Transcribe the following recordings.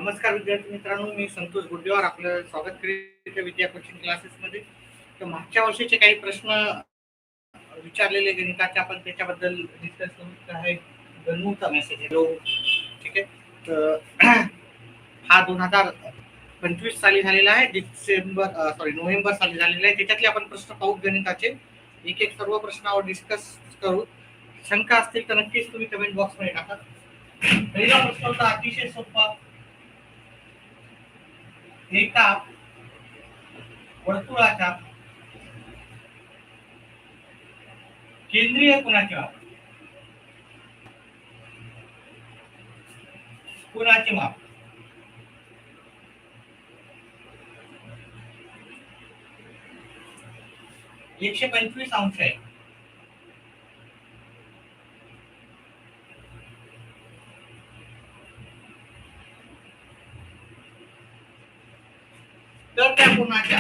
नमस्कार विद्यार्थी मित्रांनो, मी संतोष गुड्डेवार आपलं स्वागत करीत विद्या कोचिंग क्लासेसमध्ये. तर मागच्या वर्षीचे काही प्रश्न विचारलेले गणिताचे आपण त्याच्याबद्दल डिस्कस करू. आहे गणूचा मेसेज हॅलो, ठीक आहे. तर हा 2025 साली झालेला आहे, नोव्हेंबर साली झालेला आहे. त्याच्यातले आपण प्रश्न पाहू गणिताचे. एक एक सर्व प्रश्नावर डिस्कस करू. शंका असतील तर नक्कीच तुम्ही कमेंट बॉक्समध्ये टाका. पहिला प्रश्न होता अतिशय सोपा. एका वर्तुळाच्या केंद्रीय कोणाचे माप? कोणाचे माप? एकशे 25 अंश आहे. तर त्या कोणाच्या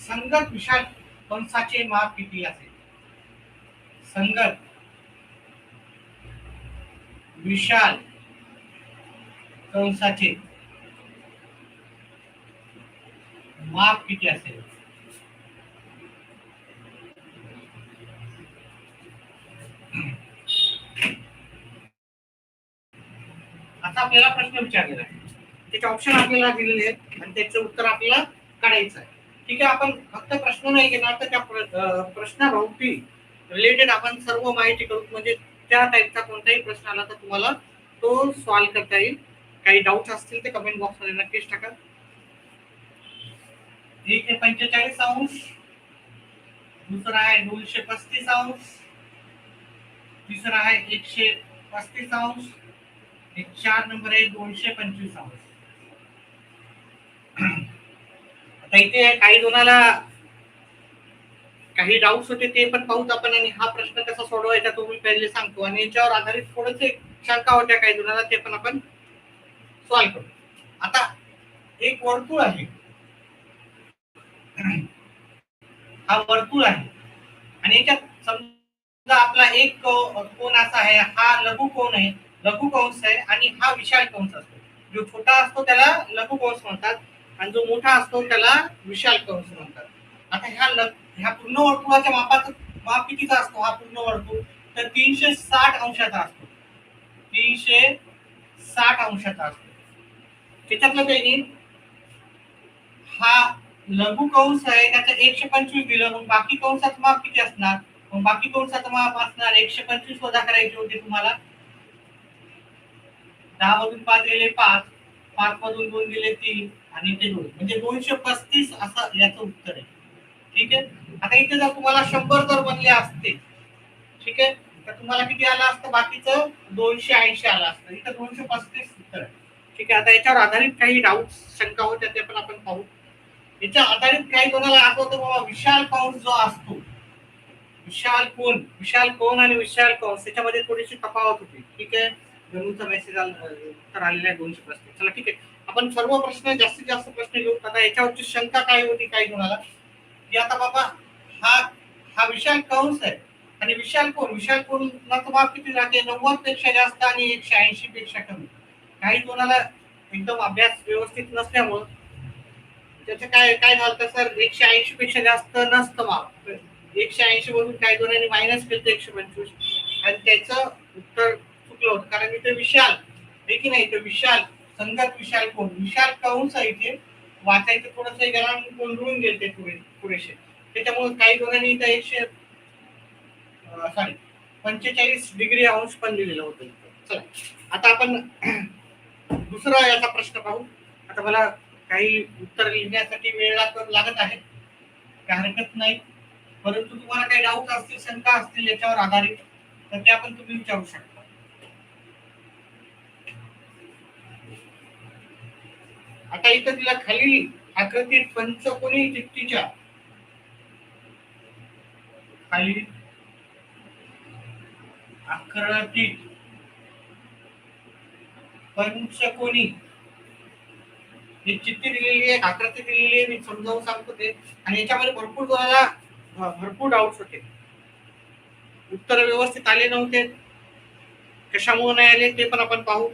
संगत विशाल कंसाचे माप किती असेल? संगत विशाल कंसाचे माप किती असेल? आता आपल्याला प्रश्न विचारलेला आहे, त्याचे ऑप्शन आपल्याला दिलेले आहेत आणि त्याचं उत्तर आपल्याला काढायचं आहे. ठीक आहे, आपण फक्त प्रश्न नाही घेणार तर त्या प्रश्नाभोवती रिलेटेड आपण सर्व माहिती करू. म्हणजे त्या टाईपचा कोणताही प्रश्न आला तर तुम्हाला तो सॉल्व्ह करता येईल. काही डाऊट असतील ते कमेंट बॉक्स मध्ये नक्कीच टाका. 145 अंश, दुसरा आहे 235 अंश, तिसरा आहे 135 अंश, एक 4 नंबर आहे 225 अंश. आता इथे काही जणाला काही डाऊट्स होते ते पण पाहूत आपण, आणि हा प्रश्न कसा सोडवायचा तो मी पहिले सांगतो, आणि याच्यावर आधारित थोडेसे शंका होत्या काही जणांना, ते पण आपण सॉल्व्ह करू. आता एक वर्तुळ आहे, हा वर्तुळ आहे आणि याच्यात समजा आपला एक कोन असा आहे, हा लघु कोन आहे, लघु कंस आहे, आणि हा विशाल कंस असतो. जो छोटा असतो त्याला लघु कंस म्हणतात आणि जो मोठा असतो त्याला विशाल कंस म्हणतात. आता ह्या पूर्ण वर्तुळाच्या मापाचं माप कितीचा असतो? हा पूर्ण वर्तुळ तर 360 अंशाचा असतो. 360 अंशाचा असतो. त्याच्यातलं काही हा लघु कंस आहे, त्याचं 125 दिलं, मग बाकी कंसाचं माप किती असणार? मग बाकी कंसाचं माप असणार 125 वजा करायचे होते तुम्हाला. 10 मधून 5 गेले 5, 5 मधून 2 गेले 3 आणि ते 2, म्हणजे 235 असं याचं उत्तर आहे. ठीक आहे. आता इथे जर तुम्हाला 100 जर बनले असते, ठीक आहे, तर तुम्हाला किती आलं असतं? बाकीचं 280 आलं असतं. इथं 235 उत्तर आहे. ठीक आहे. आता याच्यावर आधारित काही डाऊट शंका होत्या ते पण आपण पाहू. याच्या आधारित काही कोणाला आठवतं बाबा, विशाल कंस जो असतो, विशाल कोन आणि विशाल कंस त्याच्यामध्ये थोडीशी तफावत होती. ठीक आहे. गणूचा मेसेज उत्तर आलेला आहे 235. चला ठीक आहे, आपण सर्व प्रश्न जास्तीत जास्त प्रश्न घेऊ. आता याच्यावरची शंका काय होती काही कोणाला, की आता बाबा हा हा विशाल कंस आहे आणि विशाल कोणाचं माप किती राहते? 90 पेक्षा जास्त आणि 180 पेक्षा कमी. काही कोणाला एकदम अभ्यास व्यवस्थित नसल्यामुळं त्याचं काय काय झालं सर, 180 पेक्षा जास्त नसतं माप. 180 मधून काही जणांनी मायनस केलं 125 आणि त्याचं उत्तर चुकलं होतं, कारण इथे विशाल आहे की नाही, तर विशाल संगत विशाल कंस आहे. इथे वाचायचं थोडंसं गेला गोंधळून गेले ते पुरेसे, त्याच्यामुळे काही जणांनी इथं 45 डिग्री अंश पण दिलेलं होतं. चला आता आपण दुसरा याचा प्रश्न पाहू. आता मला काही उत्तर लिहिण्यासाठी वेळ लागत आहे, काय हरकत नाही, परंतु तुम्हाला काही डाऊट असतील, शंका असतील याच्यावर आधारित, तर ते आपण तुम्ही विचारू शकता. आता इथं तिला खाली आकृतीत पंचकोनी चिठ्ठीच्या खाली आकृतीत पंचकोनी ही चिठ्ठी दिलेली आहे, आकृती दिलेली आहे, मी समजावून सांगतो ते. आणि याच्यामध्ये भरपूर भरपूर डाऊट्स होते, उत्तर व्यवस्थित आले नव्हते. कशामुळे नाही आले ते पण आपण पाहू.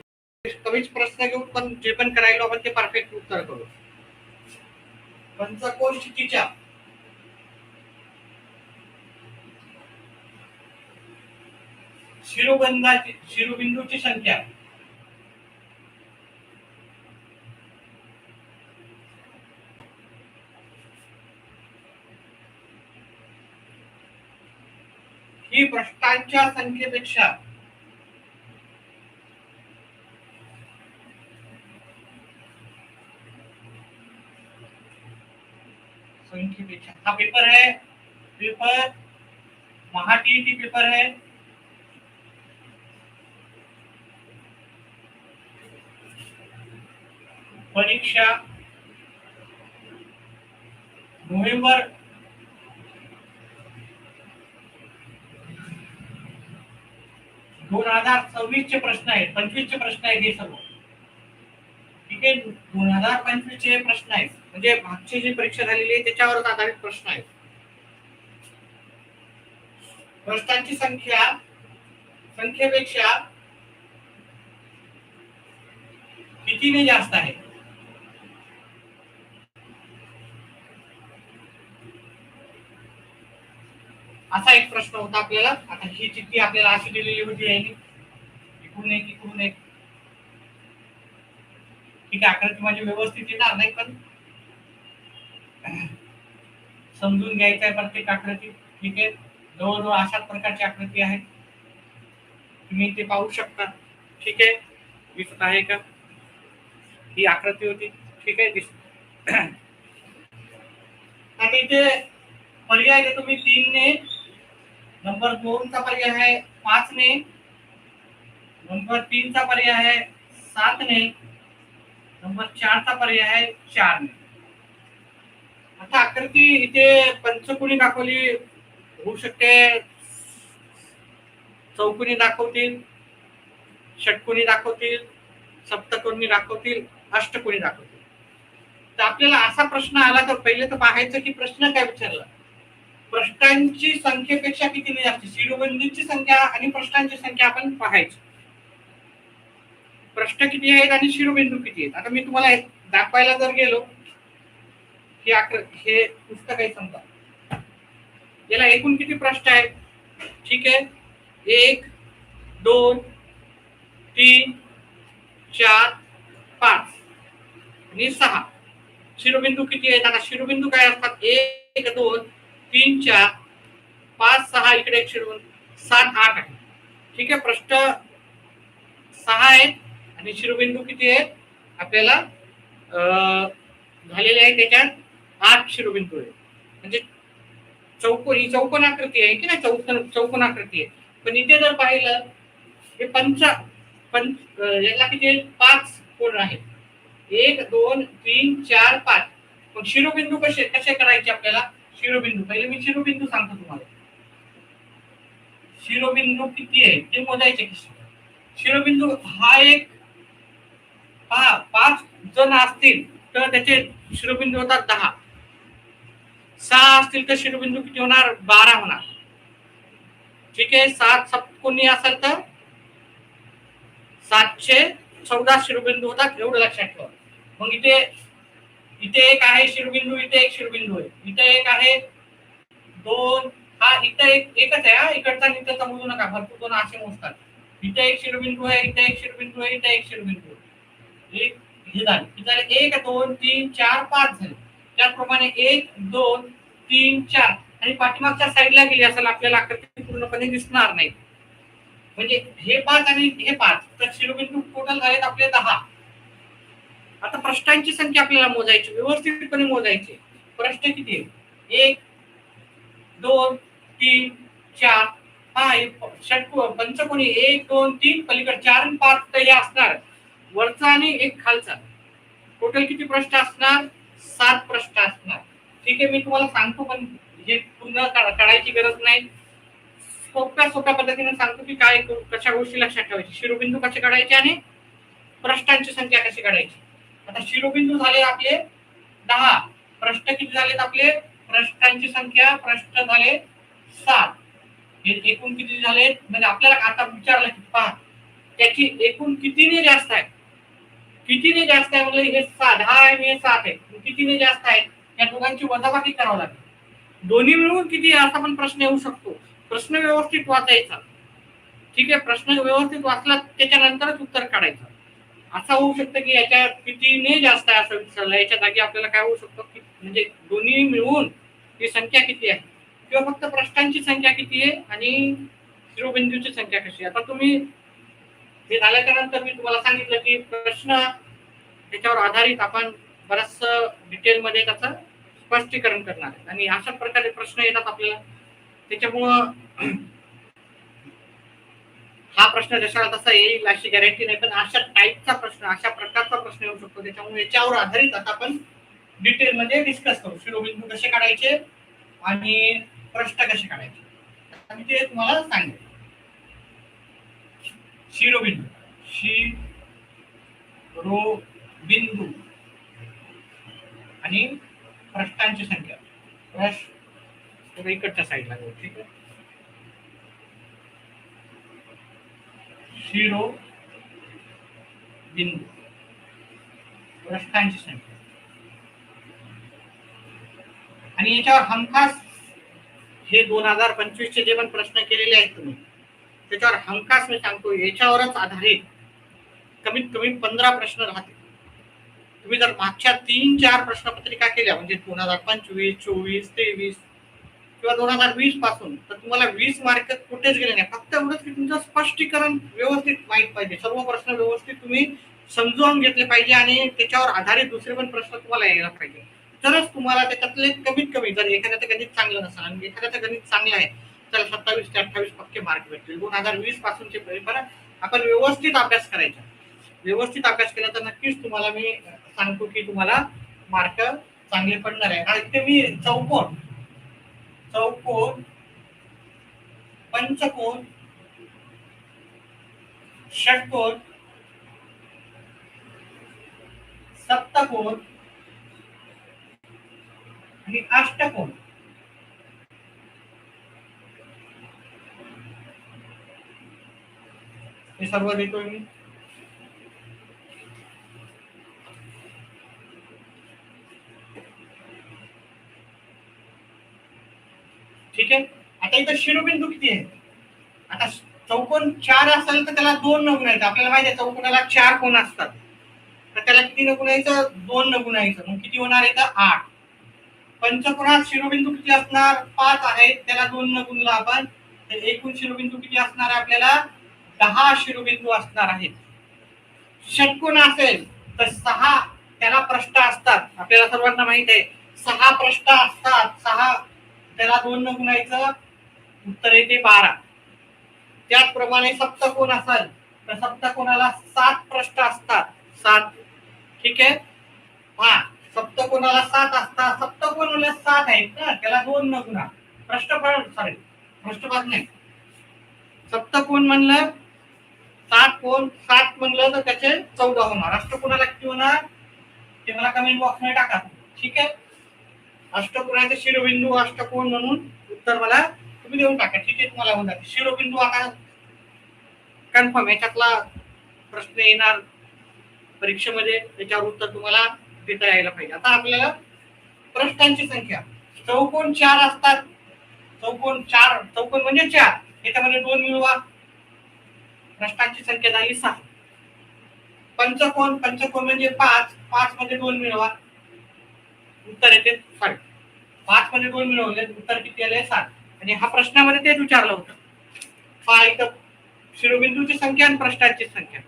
कमीच प्रश्न घेऊ, पण जे पण करायला आपण ते परफेक्ट उत्तर करू. पंचकोश स्थितीच्या शिरोबिंदूची संख्या ही पृष्ठांच्या संख्येपेक्षा हा पेपर है, पेपर महाटीईटी पेपर है. परीक्षा नोव्हेंबर 2026 चे प्रश्न आहेत, 25 चे प्रश्न आहेत हे सर्व. ठीक आहे, 2025 चे प्रश्न आहेत, म्हणजे मागची जी परीक्षा झालेली आहे त्याच्यावर आधारित प्रश्न आहेत. प्रश्नांची संख्येपेक्षा कितीने जास्त आहे? असा एक प्रश्न होता आपल्याला. आता ही चिठ्ठी आपल्याला अशी दिलेली होती आहे, इकडून एक इकडून एक. ठीक आहे, आकृती माझी व्यवस्थित येणार नाही, पण समजून घ्यायचं आहे प्रत्येक आकृती. ठीक आहे, जवळजवळ अशाच प्रकारची आकृती आहे, तुम्ही ते पाहू शकता. ठीक आहे, दिसत आहे का? ही आकृती होती. ठीक आहे, दिसत. आता इथे पर्याय देतो मी 3 ने, नंबर 2 चा पर्याय आहे 5 ने, नंबर 3 चा पर्याय आहे 7 ने, नंबर 4 चा पर्याय आहे 4 ने. आता आकृती इथे पंचकोनी दाखवली, होऊ शकते चौकोनी दाखवतील, षटकोनी दाखवतील, सप्तकोनी दाखवतील, अष्टकोनी दाखवतील. तर आपल्याला असा प्रश्न आला तर पहिले तर पाहायचं की प्रश्न काय विचारला. प्रश्नांची संख्येपेक्षा कितीने जास्त, शिरोबिंदूंची संख्या आणि प्रश्नांची संख्या आपण पाहायची. प्रश्न किती आहेत आणि शिरोबिंदू किती आहेत. आता मी तुम्हाला दाखवायला जर गेलो, हे पुस्तक आहे समजा, याला एकूण किती प्रश्न आहेत? ठीक आहे, 1 2 3 4 5 आणि 6. शिरोबिंदू किती आहेत? आता शिरोबिंदू काय असतात? 1 2 3 4 5 6, इकडे एक शिरोबिंदू 7 8 आहे. ठीक आहे, प्रश्न 6 आहेत आणि शिरोबिंदू किती आहेत आपल्याला झालेले आहे, त्याच्यात 8 शिरोबिंदू आहेत. म्हणजे चौकोन आकृती आहे की नाही, चौकोन आकृती आहे. पण इथे जर पाहिलं हे याला किती 5 कोण आहेत? 1 2 3 4 5. मग शिरोबिंदू कसे करायचे आपल्याला? शिरोबिंदू पहिले मी शिरोबिंदू सांगतो तुम्हाला. शिरोबिंदू किती आहे ते मोजायचे कसे? शिरोबिंदू हा एक 5 जण असतील तर त्याचे शिरोबिंदू होतात 10. 6 असतील तर शिरोबिंदू किती होणार? 12 होणार. ठीक आहे, 7 सप्तकोनी असेल तर 714 शिरोबिंदू होतात, एवढं लक्षात ठेवा. मग इथे एक आहे शिरोबिंदू, इथे एक शिरोबिंदू आहे, इथे एक आहे 2, हा इथे एकच आहे. इकडचा इकडचा मोजू नका, भरपूर दोन असे मोजतात. इथे एक शिरोबिंदू आहे, इथे एक शिरोबिंदू आहे, इथे एक शिरोबिंदू आहे. हे झाले 1 2 3 4 5 झाले. त्याप्रमाणे 1 2 3 4 आणि पाठीमागच्या साईडला गेली असेल आपल्याला आकृती पूर्णपणे दिसणार नाही. म्हणजे हे 5 आणि हे 5, तर शिरोबिंदू टोटल झालेत आपले 10. आता प्रश्नांची संख्या आपल्याला मोजायची, व्यवस्थितपणे मोजायची. प्रश्न किती आहे? 1 2 3 4 षटकोन पंचकोनी 1 2 3, पलीकडे 4 आणि 5 तर हे असणार वरचा आणि एक खालचा. टोटल किती प्रश्न असणार? 7 प्रश्न असणार. ठीक आहे, मी तुम्हाला सांगतो, पण हे पूर्ण काढायची गरज नाही. सोप्या पद्धतीने सांगतो की काय कशा गोष्टी लक्षात ठेवायची, शिरोबिंदू कसे काढायचे आणि प्रश्नांची संख्या कशी काढायची. आता शिरोबिंदू झाले आपले 10, प्रश्न किती झालेत आपले पृष्ठांची संख्या, पृष्ठ झाले 7. हे एकूण किती झाले म्हणजे आपल्याला आता विचारलं की पहा त्याची एकूण कितीने जास्त आहे, कितीने जास्त आहे म्हणजे हे 7 आहे हे 7 आहे, कितीने जास्त आहे या दोघांची वजाबाकी करावी लागेल. दोन्ही मिळून किती असा पण प्रश्न येऊ शकतो. प्रश्न व्यवस्थित वाचायचा, ठीक आहे. प्रश्न व्यवस्थित वाचला त्याच्यानंतरच उत्तर काढायचं. असं होऊ शकतं की याच्या कितीने जास्त आहे असं विचारलं, याच्या जागी आपल्याला काय होऊ शकतं की म्हणजे दोन्ही मिळून ही संख्या किती आहे किंवा फक्त प्रश्नांची संख्या किती आहे आणि शिरोबिंदूची संख्या कशी आहे. आता तुम्ही हे झाल्याच्या नंतर मी तुम्हाला सांगितलं की प्रश्न त्याच्यावर आधारित आपण बराच डिटेलमध्ये त्याचं स्पष्टीकरण करणार आहे आणि अशा प्रकारे प्रश्न येतात आपल्याला. त्याच्यामुळं हा प्रश्न जसा तसा येईल अशी गॅरंटी नाही, पण अशा टाईपचा प्रश्न, अशा प्रकारचा प्रश्न येऊ शकतो. त्याच्यामुळे याच्यावर आधारित आता आपण डिटेलमध्ये डिस्कस करू. शिरोबिंदू कसे काढायचे आणि प्रश्न कसे काढायचे मी ते तुम्हाला सांगेन. शिरोबिंदू, शिरोबिंदू आणि प्रश्नांची संख्या. प्रश्न इकडच्या साईडला जाऊ, ठीक आहे. शिरोबिंदू, प्रश्नांची संख्या आणि याच्यावर हमखास हे 2025 चे जे पण प्रश्न केलेले आहेत तुम्ही त्याच्यावर हमखास मी सांगतो याच्यावरच आधारित कमीत कमी 15 प्रश्न राहतील. तुम्ही जर मागच्या 3-4 प्रश्नपत्रिका केल्या म्हणजे 2025, 24, 23 किंवा 2020 पासून तर तुम्हाला 20 मार्क कुठेच गेले नाही. फक्त एवढंच की तुमचं स्पष्टीकरण व्यवस्थित माहित पाहिजे, सर्व प्रश्न व्यवस्थित तुम्ही समजून घेतले पाहिजे आणि त्याच्यावर आधारित दुसरे पण प्रश्न तुम्हाला यायला पाहिजे. तरच तुम्हाला त्याच्यातले कमीत कमी, जर एखाद्याचं गणित चांगलं नसेल आणि एखाद्याचं गणित चांगलं आहे तर 27 ते 28% मार्क भेटतील. 2020 पासूनचे पेपर आपण व्यवस्थित अभ्यास करायचा. व्यवस्थित अभ्यास केला तर नक्कीच तुम्हाला मी सांगतो की तुम्हाला मार्क चांगले पडणार आहे. आणि ते मी चौकोन, पंचकोन, षटकोन, सप्तकोन आणि अष्टकोन हे सर्व देतोय मी. ठीक आहे. आता इथं शिरोबिंदू किती आहे? आता चौकोन 4 असेल तर त्याला 2 नमुने आहेत. आपल्याला माहिती आहे चौकोनाला 4 कोण असतात, तर त्याला किती नमुने यायचं? 2 नमुने यायचं. मग किती होणार आहे? 8. पंचकोनात शिरोबिंदू किती असणार? 5 आहेत, त्याला 2 नमुने आपण एकूण शिरोबिंदू किती असणार आहे? आपल्याला 10 शिरोबिंदू असणार आहेत. षटकोन असेल तर 6, त्याला पृष्ठ असतात. आपल्याला सर्वांना माहित आहे 6 पृष्ठ असतात. 6 त्याला 2 न गुणायचं, उत्तर येते 12. त्याचप्रमाणे सप्तकोन असेल तर सप्तकोनाला 7 पृष्ठ असतात. 7, ठीक आहे. हा, सप्तकोनाला 7 असतात. सप्तकोनाला 7 आहेत ना, त्याला 2 न गुणा. पृष्ठभाग नाही, सप्तकोन म्हणलं 7 कोण, 7 म्हणलं तर त्याचे 14 होणार. अष्टकोनाला किती होणार ते मला कमेंट बॉक्स मध्ये टाका, ठीक आहे. अष्टकोनाचे शिरोबिंदू अष्टकोन म्हणून उत्तर मला तुम्ही देऊन टाका, ठीक आहे. तुम्हाला होणार शिरोबिंदू आता कन्फर्म, याच्यातला प्रश्न येणार परीक्षेमध्ये, त्याच्यावर उत्तर तुम्हाला देता यायला पाहिजे. आता आपल्याला प्रश्नांची संख्या, चौकोन 4 असतात. चौकोन म्हणजे 4, याच्यामध्ये 2 मिळवा, प्रश्नांची संख्या झाली 6. पंचकोन म्हणजे 5 मध्ये 2 मिळवा, उत्तर येते 7. 5 मध्ये 2 मिळवले, उत्तर किती आले? 7. आणि हा प्रश्नामध्ये तेच विचारलं होतं. हा इथं शिरोबिंदूची संख्या आणि प्रश्नांची संख्या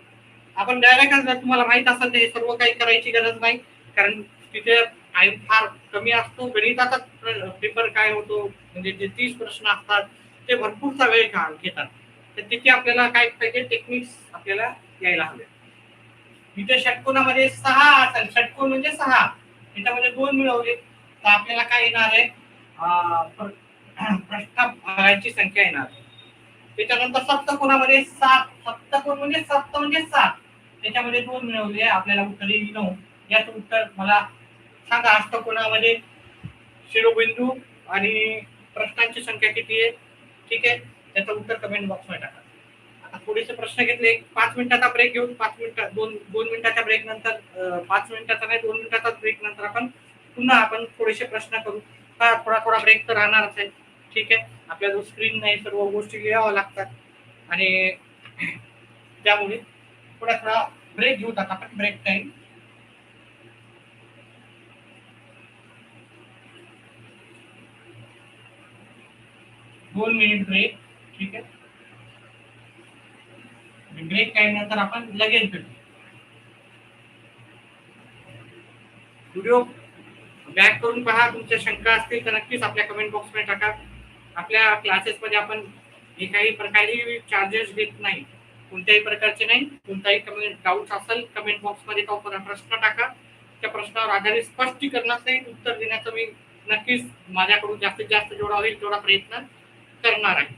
आपण डायरेक्ट, जर तुम्हाला माहित असेल तर हे सर्व काही करायची गरज नाही, कारण तिथे टाइम फार कमी असतो. गणिताचा पेपर काय होतो म्हणजे जे 30 प्रश्न असतात ते भरपूरचा वेळ घेतात. तर तिथे आपल्याला काय पाहिजे, टेक्निक्स आपल्याला यायला हवे. इथे षटकोनामध्ये 6 असेल, षटकोन म्हणजे 6, त्याच्यामध्ये 2 मिळवले तर आपल्याला काय येणार आहे? प्रश्नांची संख्या येणार. त्याच्यानंतर सप्तकोनामध्ये 7, सप्तकोन म्हणजे 7, त्याच्यामध्ये 2 मिळवले, आपल्याला उत्तर येईल 9. याचं उत्तर मला सांगा. अष्टकोनामध्ये शिरोबिंदू आणि प्रश्नांची संख्या किती आहे, ठीक आहे, त्याचं उत्तर कमेंट बॉक्समध्ये टाका. आता थोडेसे प्रश्न घेतले, 5 मिनिटाचा ब्रेक घेऊन 5 मिनिटं 2 मिनिटाच्या ब्रेक नंतर 5 मिनिटाचा नाही 2 मिनिटाचा ब्रेक नंतर आपण थोडेसे प्रश्न करू. का थोडा थोडा ब्रेक तर राहणारच आहे, ठीक आहे. आपल्या जो स्क्रीन नाही सर्व गोष्टी लिहाव्या लागतात आणि त्यामुळे थोडा थोडा ब्रेक घेऊन आपण ब्रेक टाइम 2 मिनिट ब्रेक, ठीक आहे. ब्रेक टाइम नंतर आपण लगेच भेटू. व्हिडिओ बॅक करून पहा. तुमच्या शंका असतील तर नक्कीच आपल्या कमेंट बॉक्समध्ये टाका. आपल्या क्लासेसमध्ये आपण काही प्रकारचे चार्जेस घेत नाही, कोणत्याही प्रकारचे नाही. कोणताही कमेंट डाऊट असेल कमेंट बॉक्समध्ये तो प्रश्न टाका. त्या प्रश्नावर आधारित स्पष्टीकरणासहित उत्तर देण्याचं मी नक्कीच माझ्याकडून जास्तीत जास्त जेवढा होईल तेवढा प्रयत्न करणार आहे.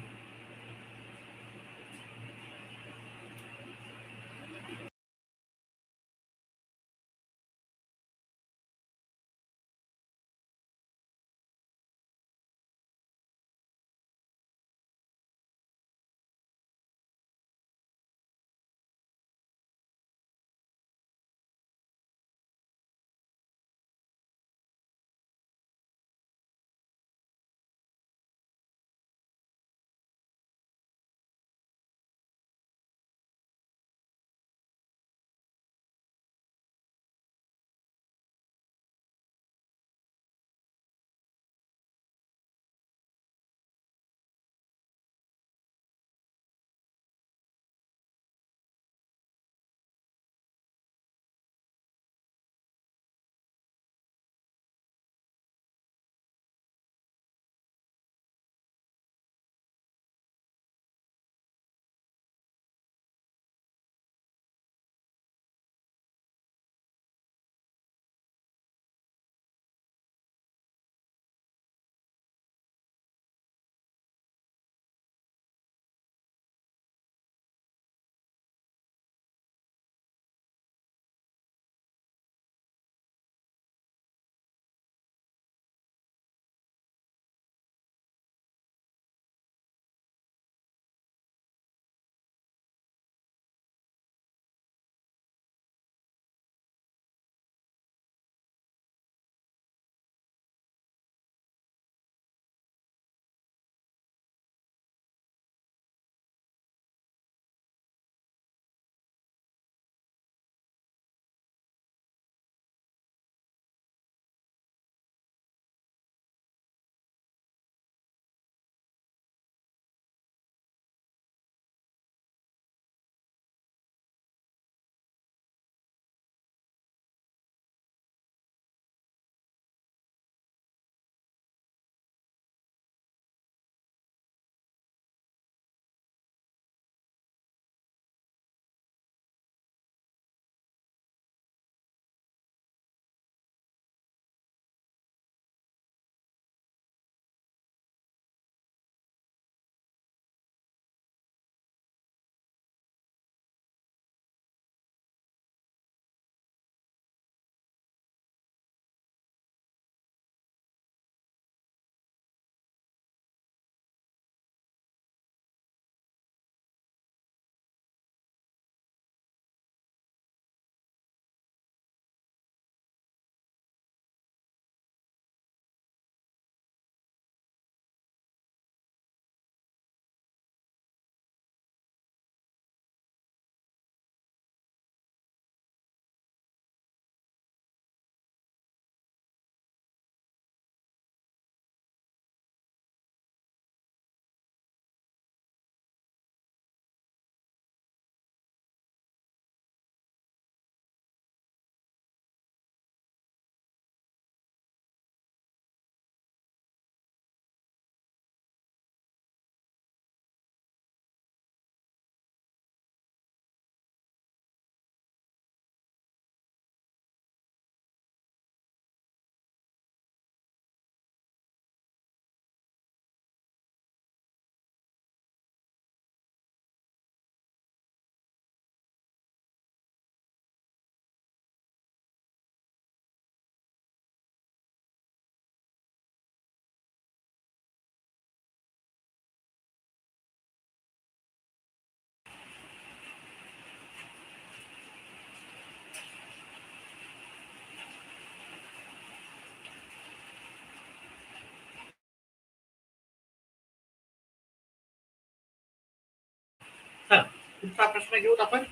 पुढचा प्रश्न घेऊत आपण.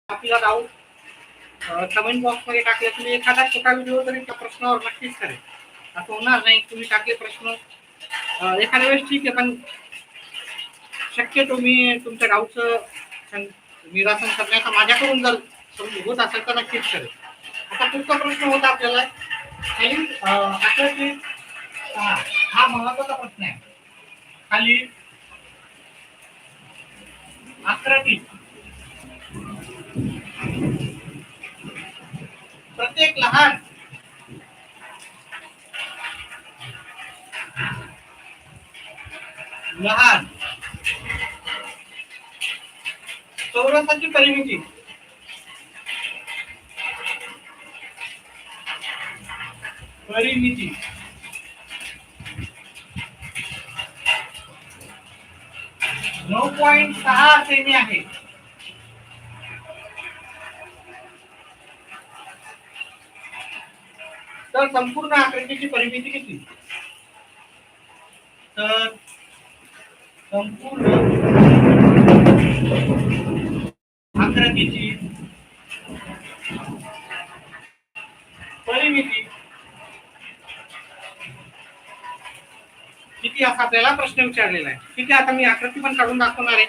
आपला डाऊट कमेंट बॉक्स मध्ये टाकले. तुम्ही एखादा छोटा व्हिडिओ तरी त्या प्रश्नावर नक्कीच करेल. असं होणार नाही तुम्ही टाकले प्रश्न एखाद्या वेळेस ठीक आहे, पण शक्यतो मी तुमच्या डाऊटचं निरासन करण्याचा माझ्याकडून जर होत असेल तर नक्कीच करेल. आता पुढचा प्रश्न होता आपल्याला आकृती हा महत्वाचा प्रश्न आहे. खाली आकृती प्रत्येक लहान चौरसाची परिमिती परिमिती 9.6 सेमी आहे. तर संपूर्ण आकृतीची परिमिती किती? तर संपूर्ण आकृतीची परिमिती किती असा आपल्याला प्रश्न विचारलेला आहे. ठीक आहे, आता मी आकृती पण काढून दाखवणार आहे.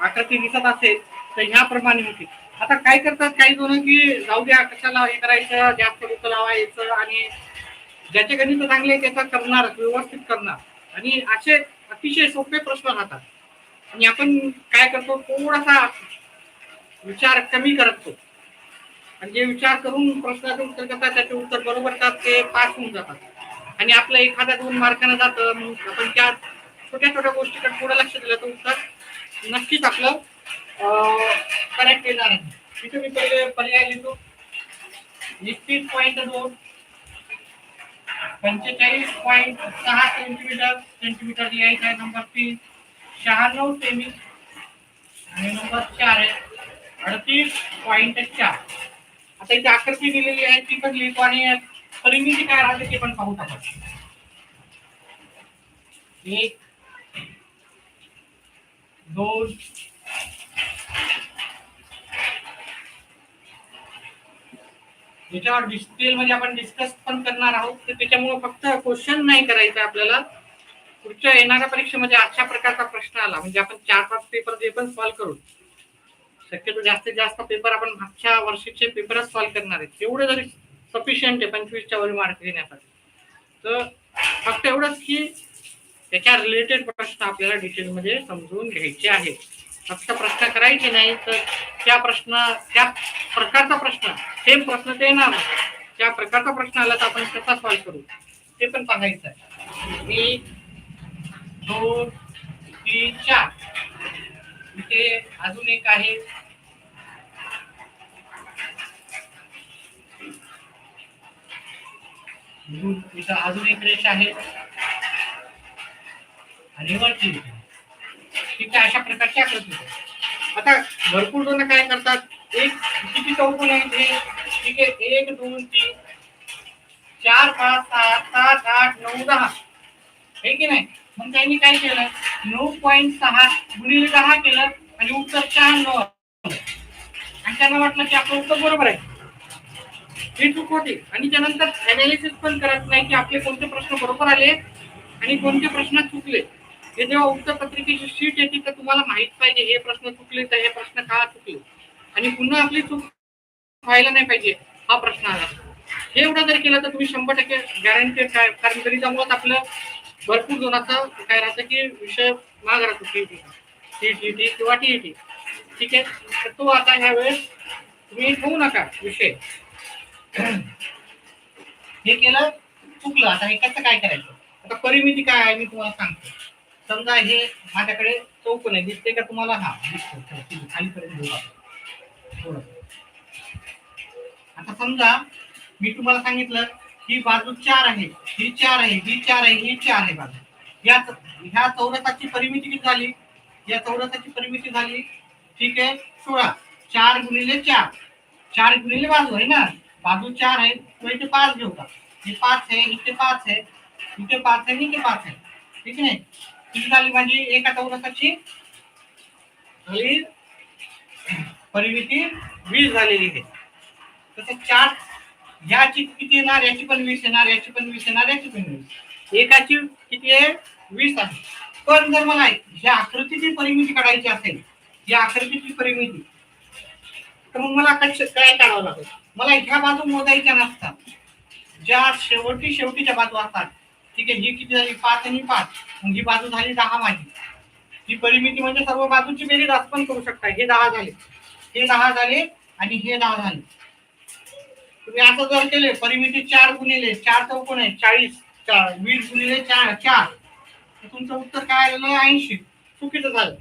आकृती दिसत असेल तर ह्याप्रमाणे होती. आता काय करतात काही जण की जाऊ द्या कशाला हे करायचं, जास्त डोकं लावायचं आणि ज्याचे गणित चांगले आहे त्याचा करणार, व्यवस्थित करणार, आणि असे अतिशय सोपे प्रश्न राहतात. आणि आपण काय करतो, थोडासा विचार कमी करतो आणि जे विचार करून प्रश्नाचे उत्तर करतात त्याचे उत्तर बरोबर येतात ते पास होऊन जातात. आणि आपलं एखाद्या 2 मार्काने जातं. मग आपण त्या छोट्या छोट्या गोष्टीकडे थोडं लक्ष दिलं तर उत्तर नक्कीच आपलं करेक्ट येणार आहे. तिथे मी पहिले पर्याय लिहितो. 31.2 45.6 सेंटीमीटर लिहायचा आहे. नंबर 3 96 सेमी आणि नंबर 4 आहे 38.4. आता इथे आकृती दिलेली आहे ती पण लिहितो आणि परिमिती काय राहते ते पण पाहू आपण. 1 2 याच्यावर डिटेल मध्ये आपण डिस्कस पण करणार आहोत. तर त्याच्यामुळे फक्त क्वेश्चन नाही करायचं आपल्याला. पुढच्या येणाऱ्या परीक्षेमध्ये अशा प्रकारचा प्रश्न आला म्हणजे आपण 4-5 पेपर जे पण सॉल्व्ह करू, शक्यतो जास्तीत जास्त पेपर आपण मागच्या वर्षीचे पेपरच सॉल्व्ह करणार आहेत. एवढे जरी सफिशियंट आहे 25च्या वर मार्क घेण्यासाठी. तर फक्त एवढंच की त्याच्या रिलेटेड प्रश्न आपल्याला डिटेल मध्ये समजून घ्यायचे आहेत. फक्त प्रश्न करायचे नाही तर त्या प्रकारचा प्रश्न सेम प्रश्न ते येणार, त्या प्रकारचा प्रश्न आला तर आपण कसा सॉल्व्ह करू ते पण पाहायचं आहे. 1 2 3 4 इथे अजून एक आहे. इथं अजून एक रेष आहे आणि वरती. ठीक आहे, अशा प्रकारची आकृती. आता भरपूर जण काय करतात, एक किती चौकोन आहे ठीक आहे, 1 2 3 4 5 6 7 8 9 10 हे की नाही. मग त्यांनी काय केलं 9.6 गुणिले 10 केलं आणि उत्तर 96 आणि त्यांना वाटलं की आपलं उत्तर बरोबर आहे. ही चूक होती. आणि त्यानंतर अनालिसिस पण करत नाही की आपले कोणते प्रश्न बरोबर आले आणि कोणते प्रश्न चुकले. हे जेव्हा उत्तर पत्रिकेची शीट येते तर तुम्हाला माहित पाहिजे हे प्रश्न चुकले तर हे प्रश्न का चुकले आणि पुन्हा आपली चूक व्हायला नाही पाहिजे हा प्रश्न आला. हे एवढं जर केलं तर तुम्ही 100% गॅरंटेड काय, कारण तरी त्यामुळे आपलं भरपूर जणांचा काय राहतं की विषय माग राहतो टीईटी किंवा टीईटी. ठीक आहे, तर तो आता ह्या वेळेस तुम्ही ठेवू नका विषय. हे केलं चुकलं. आता हे कसं काय करायचं, आता परिमिती काय आहे मी तुम्हाला सांगतो. समजा हे माझ्याकडे चौकोन आहे, दिसते का तुम्हाला? हा दिसतो. खालीपर्यंत घेऊ आपण. आता समजा मी तुम्हाला सांगितलं ही बाजू 4 आहे, ही 4 आहे, ही 4 आहे, ही 4 आहे बाजू. ह्या चौरसाची परिमिती किती झाली या चौरसाची परिमिती झाली, ठीक आहे, 16. 4 गुणिले 4, 4 गुणिले बाजू आहे ना, बाजू 4 आहे, तो इथे 5 घेऊ का, हे 5 आहे, इथे 5 आहे, इथे 5 आहे, इथे 5 आहे, ठीक आहे. किती झाली माझी एका चौरसाची झाली परिमिती 20 झालेली आहे. तसं 4 याची किती येणार, याची पण 20 येणार, याची पण 20 येणार, याची पण 20, एकाची किती आहे 20 आहे. पण जर मला ह्या आकृतीची परिमिती काढायची असेल, या आकृतीची परिमिती, तर मग मला काय काढावं लागेल, मला ह्या बाजू मोजायच्या नसतात, ज्या शेवटीच्या बाजू असतात, ठीक आहे. ही किती झाली 5 आणि 5, मग ही बाजू झाली 10 माझी. ही परिमिती म्हणजे सर्व बाजूची बेरीज आपण करू शकता. हे 10 झाले, हे 10 झाले आणि हे 10 झाले. तुम्ही असं जर केले परिमिती 4 गुणिले 4 चौकोन आहे 40, 20 गुणिले 4 तर तुमचं उत्तर काय आलेलं आहे 80. चुकीचं झालं.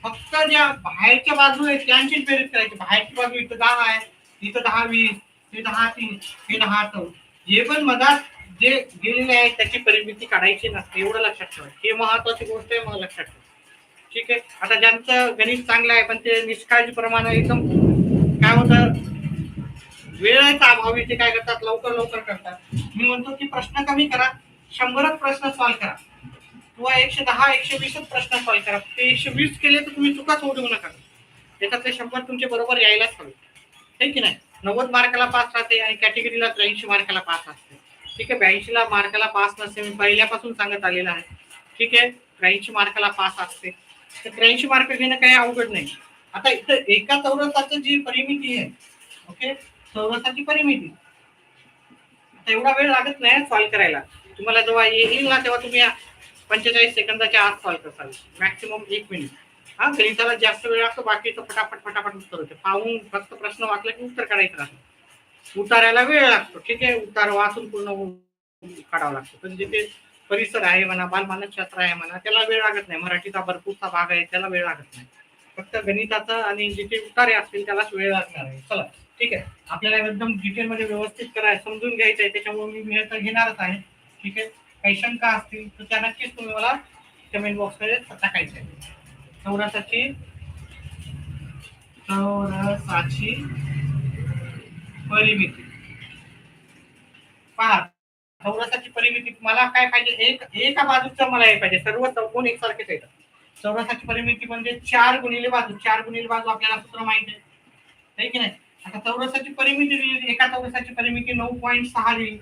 फक्त ज्या बाहेरच्या बाजू आहेत त्यांचीच बेरीज करायची. बाहेरची बाजू इथं 10 आहे, इथं 10 20, हे 10 3, हे 10 4, जे पण मधात जे गेलेले आहे त्याची परिमिती काढायची नसते, एवढं लक्षात ठेवा. हे महत्वाची गोष्ट आहे, मला लक्षात ठेवा, ठीक आहे. आता ज्यांचं गणित चांगलं आहे पण ते निष्काळजीप्रमाणे एकदम काय होतं, वेळेचा अभावी ते काय करतात, लवकर करतात. मी म्हणतो की प्रश्न कमी करा, 100च प्रश्न सॉल्व्ह करा किंवा 110 120 प्रश्न सॉल्व्ह करा. ते 120 केले तर तुम्ही चुका सोडवू नका, त्याच्यातले 100 तुमचे बरोबर यायलाच हवे, हे की नाही. 90 मार्काला पास राहते आणि कॅटेगरीला 83 मार्काला पास असते, ठीक आहे. 82ला मार्काला पास नसते, मी पहिल्यापासून सांगत आलेलं आहे, ठीक आहे. 83 मार्काला पास असते, तर 83 मार्क घेणं काही अवघड नाही. आता इथं एका चौरसाची जी परिमिती आहे, ओके, चौरसाची परिमिती, आता एवढा वेळ लागत नाही सॉल्व्ह करायला. तुम्हाला जेव्हा येईल ना तेव्हा तुम्ही 45 सेकंदाच्या आत सॉल्व्ह करताल, मॅक्सिमम 1 मिनिट. हा, गणिताला जास्त वेळ लागतो, बाकीचं फटाफट उत्तर होते. पाहून फक्त प्रश्न वाचला की उत्तर काढायचं राहतं. उतारायला वेळ लागतो, ठीक आहे. उतार वाचून पूर्ण काढावं लागतं. पण जिथे परिसर आहे म्हणा, बालमानसशास्त्र आहे म्हणा, त्याला वेळ लागत नाही. मराठीचा भरपूरचा भाग आहे, त्याला वेळ लागत नाही. फक्त गणिताचा आणि जिथे उतारे असतील त्यालाच वेळ लागणार आहे. चला, ठीक आहे. आपल्याला एकदम डिटेलमध्ये व्यवस्थित करायचं, समजून घ्यायचं आहे, त्याच्यामुळे मी तर घेणारच आहे, ठीक आहे. काही शंका असतील तर त्या नक्कीच तुम्ही मला कमेंट बॉक्समध्ये टाकायचं आहे. चौरसाची परिमिती पहा. चौरसाची परिमिती मला काय पाहिजे, एका बाजूचं मला हे पाहिजे, सर्व चौकोन एकसारखेच येतात. चौरसाची परिमिती म्हणजे 4 गुणिले बाजू, 4 गुणिले बाजू आपल्याला सूत्र माहिती आहे की नाही. आता चौरसाची परिमिती दिली, एका चौरसाची परिमिती 9.6 दिली,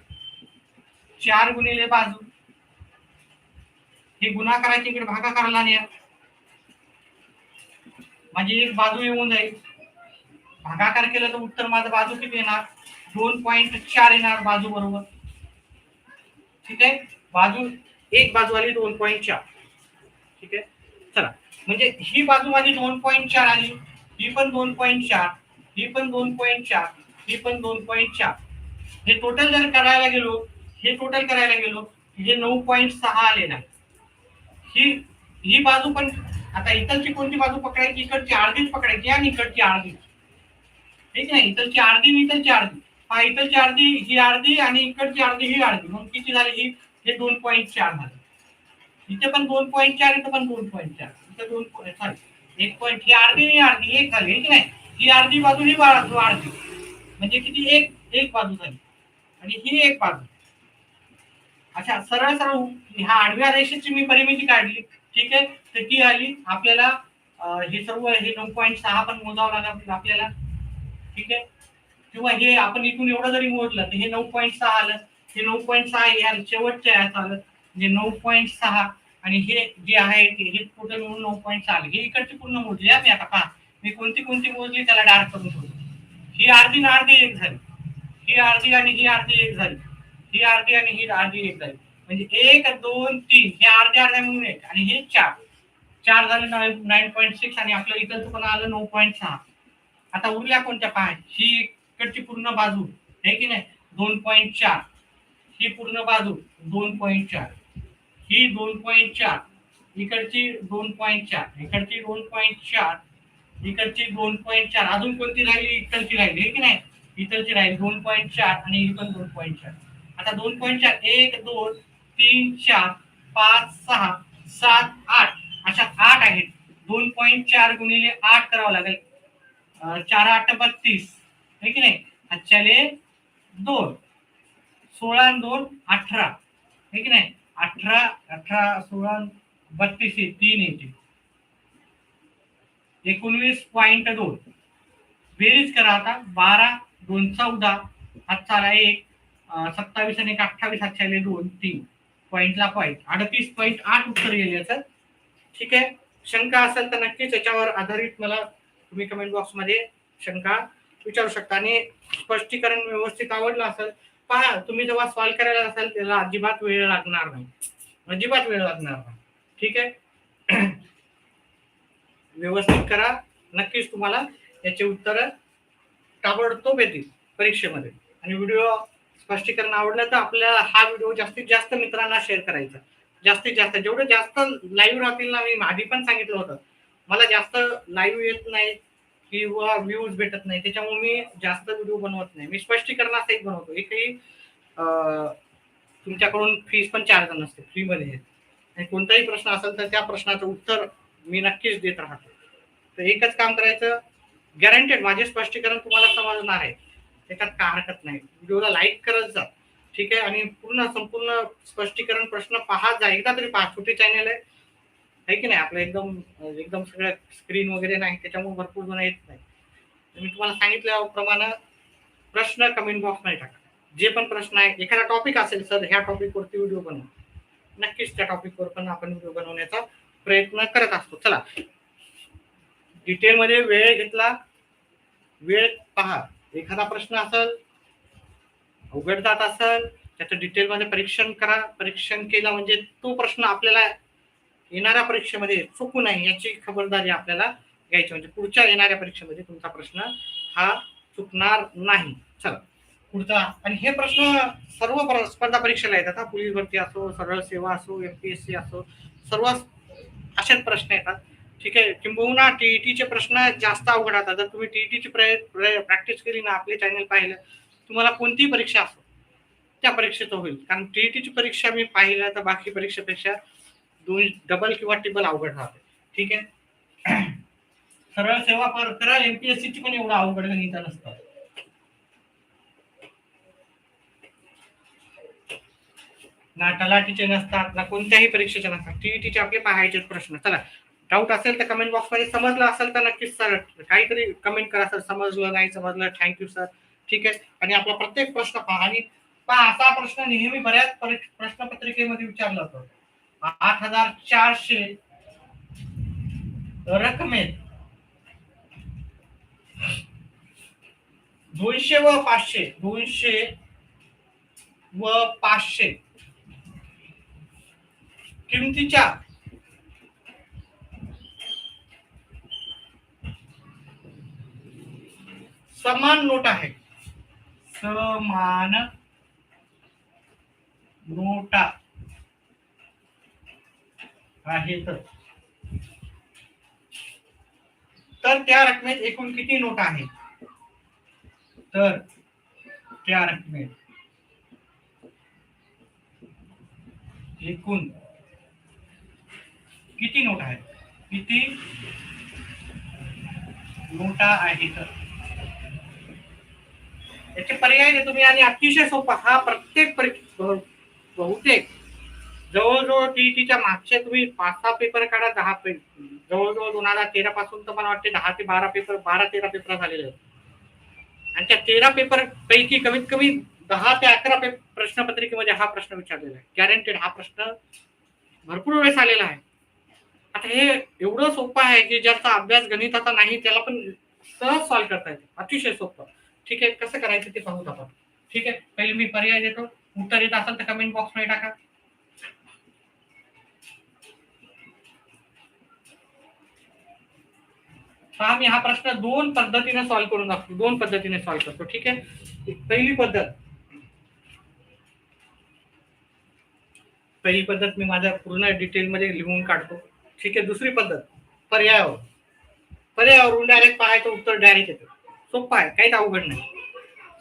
4 गुणिले बाजू, हे गुणाकाराची इकडे भागाकाराला न्या, माझी एक बाजू येऊन जाईल, भागाकार केलं तर उत्तर माझं बाजू किती येणार, 2.4 येणार बाजू बरोबर, ठीक आहे. बाजू एक बाजू आली 2.4, ठीक आहे. चला, म्हणजे ही बाजू माझी 2.4 आली, ही पण 2.4, ही पण 2.4, ही पण 2.4. हे टोटल जर करायला गेलो, हे 9.6 आले ना. ही बाजू पण आता इकडची कोणती बाजू पकडायची, इकडची अर्धीच पकडायची आणि इकडची अर्धी, ठीक आहे. इकडची अर्धी आणि इकडची अर्धी, हा इकडची अर्धी, ही अर्धी आणि इकडची अर्धी, ही अर्धी, मग किती झाली, ही हे 2.4 झाले. इथे पण 2.4, इथे पण 2.4, इथे 2 सॉरी 1 पॉईंट, ही अर्धी आणि अर्धी एक झाली, की नाही. ही अर्धी बाजू, ही बाजू अर्धी, म्हणजे किती, एक बाजू झाली आणि ही एक बाजू. अच्छा, सरळ ह्या आडव्या रेषेची मी परिमिती काढली, ठीक आहे. तर ती आली आपल्याला, हे सर्व हे 9.6 पण मोजावं लागेल आपल्याला, ठीक आहे. किंवा हे आपण इथून एवढं जरी मोजलं तर हे 9.6 आलं, हे 9.6 या शेवटच्या यात आलं, म्हणजे 9.6 आणि हे जे आहे हे टोटल म्हणून 9.6 आलं. हे इकडची पूर्ण मोजली मी. आता पहा मी कोणती मोजली त्याला डार्क करून ठेवतो. ही अर्धी ना अर्धी एक झाली, ही अर्धी आणि ही अर्धी एक झाली, ही अर्धी आणि ही अर्धी एक झाली, म्हणजे 1 2 3 हे अर्ध्या म्हणून एक, आणि हे 4 झाले 9.6 आणि आपलं इकडचं पण आलं 9.6. आता उरल्या कोणत्या पहा, ही इकडची पूर्ण बाजू आहे की नाही 2.4, ही पूर्ण बाजू 2.4, ही 2.4, इकडची 2.4, इकडची 2.4, इकडची 2.4, अजून कोणती राहिली, इकडची राहिली आहे की नाही, इकडची राहिली 2.4 आणि ही पण 2.4. आता 2.4 1 2 3 4 5 6 7 8 अशा 8 आहेत. 2.4 गुणिले 8 करावं लागेल. 4 8 32 आहे की नाही. अच्छाले 2, 16 2 18 आहे की नाही. 18 18 16 32 3 येते. 19.2 बेरीज करा आता. 12 2 14 हातचाला 1 27 आणि 28 हातचाले 2 3 पॉईंटला पॉईंट 38.8 उत्तर येईल याचं. ठीक आहे. शंका असेल तर नक्कीच याच्यावर आधारित मला तुम्ही कमेंट बॉक्स मध्ये शंका विचारू शकता. आणि स्पष्टीकरण व्यवस्थित आवडलं असेल पहा, तुम्ही जेव्हा सॉल्व्ह करायला असाल त्याला अजिबात वेळ लागणार नाही. अजिबात वेळ लागणार नाही. ठीक आहे. व्यवस्थित करा. नक्कीच तुम्हाला याचे उत्तर ताबडतोब येतील परीक्षेमध्ये. आणि व्हिडिओ स्पष्टीकरण आवडलं तर आपल्याला हा व्हिडिओ जास्तीत जास्त मित्रांना शेअर करायचा. जास्तीत जास्त जेवढे जास्त लाईव्ह राहतील ना, मी आधी पण सांगितलं होतं मला जास्त लाईव्ह येत नाही किंवा व्ह्यूज भेटत नाही, त्याच्यामुळे मी जास्त व्हिडिओ बनवत नाही. मी स्पष्टीकरणासहित बनवतो. एकही तुमच्याकडून फीस पण चार्ज नसते, फ्रीमध्ये आहे. आणि कोणताही प्रश्न असेल तर त्या प्रश्नाचं उत्तर मी नक्कीच देत राहतो. तर एकच काम करायचं, गॅरंटेड माझे स्पष्टीकरण तुम्हाला समजणार आहे, त्याच्यात काय हरकत नाही. व्हिडिओला लाईक करत जा. ठीक आहे. आणि संपूर्ण स्पष्टीकरण प्रश्न पाहत जा. एकदा तरी पहा. छोटे चॅनल आहे की नाही आपलं, एकदम एकदम सगळं स्क्रीन वगैरे नाही, त्याच्यामुळे भरपूर जण येत नाही. मी तुम्हाला सांगितल्याप्रमाणे प्रश्न कमेंट बॉक्स मध्ये टाका. जे पण प्रश्न आहे, एखादा टॉपिक असेल सर ह्या टॉपिकवरती व्हिडिओ बनवू, नक्कीच त्या टॉपिकवर पण आपण व्हिडिओ बनवण्याचा प्रयत्न करत असतो. चला डिटेलमध्ये वेळ घेतला, वेळ पहा. एखादा प्रश्न असेल अवघड जात असेल त्याचं डिटेलमध्ये परीक्षण करा. परीक्षण केलं म्हणजे तो प्रश्न आपल्याला येणाऱ्या परीक्षेमध्ये चुकू नये याची खबरदारी आपल्याला घ्यायची. म्हणजे पुढच्या येणाऱ्या परीक्षेमध्ये तुमचा प्रश्न हा चुकणार नाही. चला पुढचा. आणि हे प्रश्न सर्व स्पर्धा परीक्षेला येतात. पोलीस भरती असो, सरळ सेवा असो, MPSC असो, सर्व असेच प्रश्न येतात. ठीक आहे. किंबहुना टीईटीचे प्रश्न जास्त अवघड असतात. जर तुम्ही टीईटीची प्रॅक्टिस केली ना, आपले चॅनल पाहिलं, तुम्हाला कोणतीही परीक्षा असो त्या परीक्षेचं होईल. कारण टीईटीची परीक्षा मी पाहिलं तर बाकी परीक्षेपेक्षा डबल किंवा ट्रिपल अवघड राहते. ठीक आहे. सरळ सेवा करा. MPSC ची पण एवढं अवघड गणित नसतं ना, तलाठीचे नसतात ना, कोणत्याही परीक्षेचे नसतात. टीईटीचे आपले पाहायचे प्रश्न. चला डाऊट असेल तर कमेंट बॉक्स मध्ये, समजलं असेल तर नक्कीच सर काहीतरी कमेंट करा. सर समजलं नाही समजलं, थँक्यू सर. ठीक आहे. आणि आपला प्रत्येक प्रश्न पहा. आणि पहा, असा प्रश्न नेहमी बऱ्याच प्रश्नपत्रिकेमध्ये विचारला जातो. 8,400 रकमेत 200 व 500 200 व 500 किमतीच्या समान नोट आहे. समान नोटा आहेत तर त्या रकमेत एकूण किती नोटा आहेत. तर त्या रकमेत एकूण किती नोटा आहेत. किती नोटा आहेत याचे पर्याय देतो मी. आणि अतिशय सोपा हा. प्रत्येक बहुतेक जवळजवळ टीईटीच्या मागचे तुम्ही 5-6 पेपर काढा. 10 पेपर जवळजवळ 2013 पासून तर मला वाटते 10 ते 12 पेपर 12-13 पेपर झालेले आहेत. आणि त्या 13 पेपर पैकी कमीत कमी 10 ते 11 प्रश्नपत्रिकेमध्ये हा प्रश्न विचारलेला आहे. गॅरंटेड हा प्रश्न भरपूर वेळेस आलेला आहे. आता हे एवढं सोपं आहे की ज्याचा अभ्यास गणिताचा नाही त्याला पण सहज सॉल्व्ह करता येते. अतिशय सोपं. ठीक आहे. कसं करायचं ते पाहूत आपण. ठीक आहे. पहिले मी पर्याय देतो. उत्तर येत असेल तर कमेंट बॉक्स मध्ये टाका. मी हा प्रश्न 2 पद्धतीने सॉल्व्ह करून दाखवतो. 2 पद्धतीने सॉल्व्ह करतो. ठीक आहे. पहिली पद्धत मी माझ्या पूर्ण डिटेल मध्ये लिहून काढतो. ठीक आहे. दुसरी पद्धत पर्यायावरून डायरेक्ट पाहायचं, उत्तर डायरेक्ट येतं. सोपं आहे, काहीच अवघड नाही.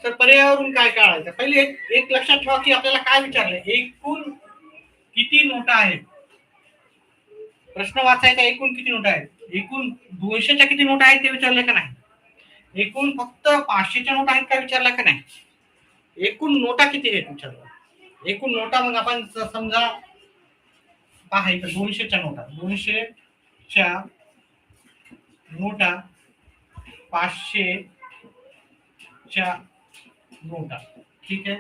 तर पर्यायावरून काय काढायचं. पहिले एक लक्षात ठेवा की आपल्याला काय विचारलंय. एकूण किती नोटा आहेत. प्रश्न वाचायचा एकूण किती नोटा आहेत. एकूण 200च्या किती नोट आहेत ते विचारलं का नाही? एकूण फक्त 500च्या नोट आहेत का विचारलं का नाही? एकूण नोटा किती आहेत विचारलं. एकूण नोटा मग आपण समजा पहा इथं 200च्या नोटा, 200च्या नोटा, 500च्या नोटा. ठीक आहे.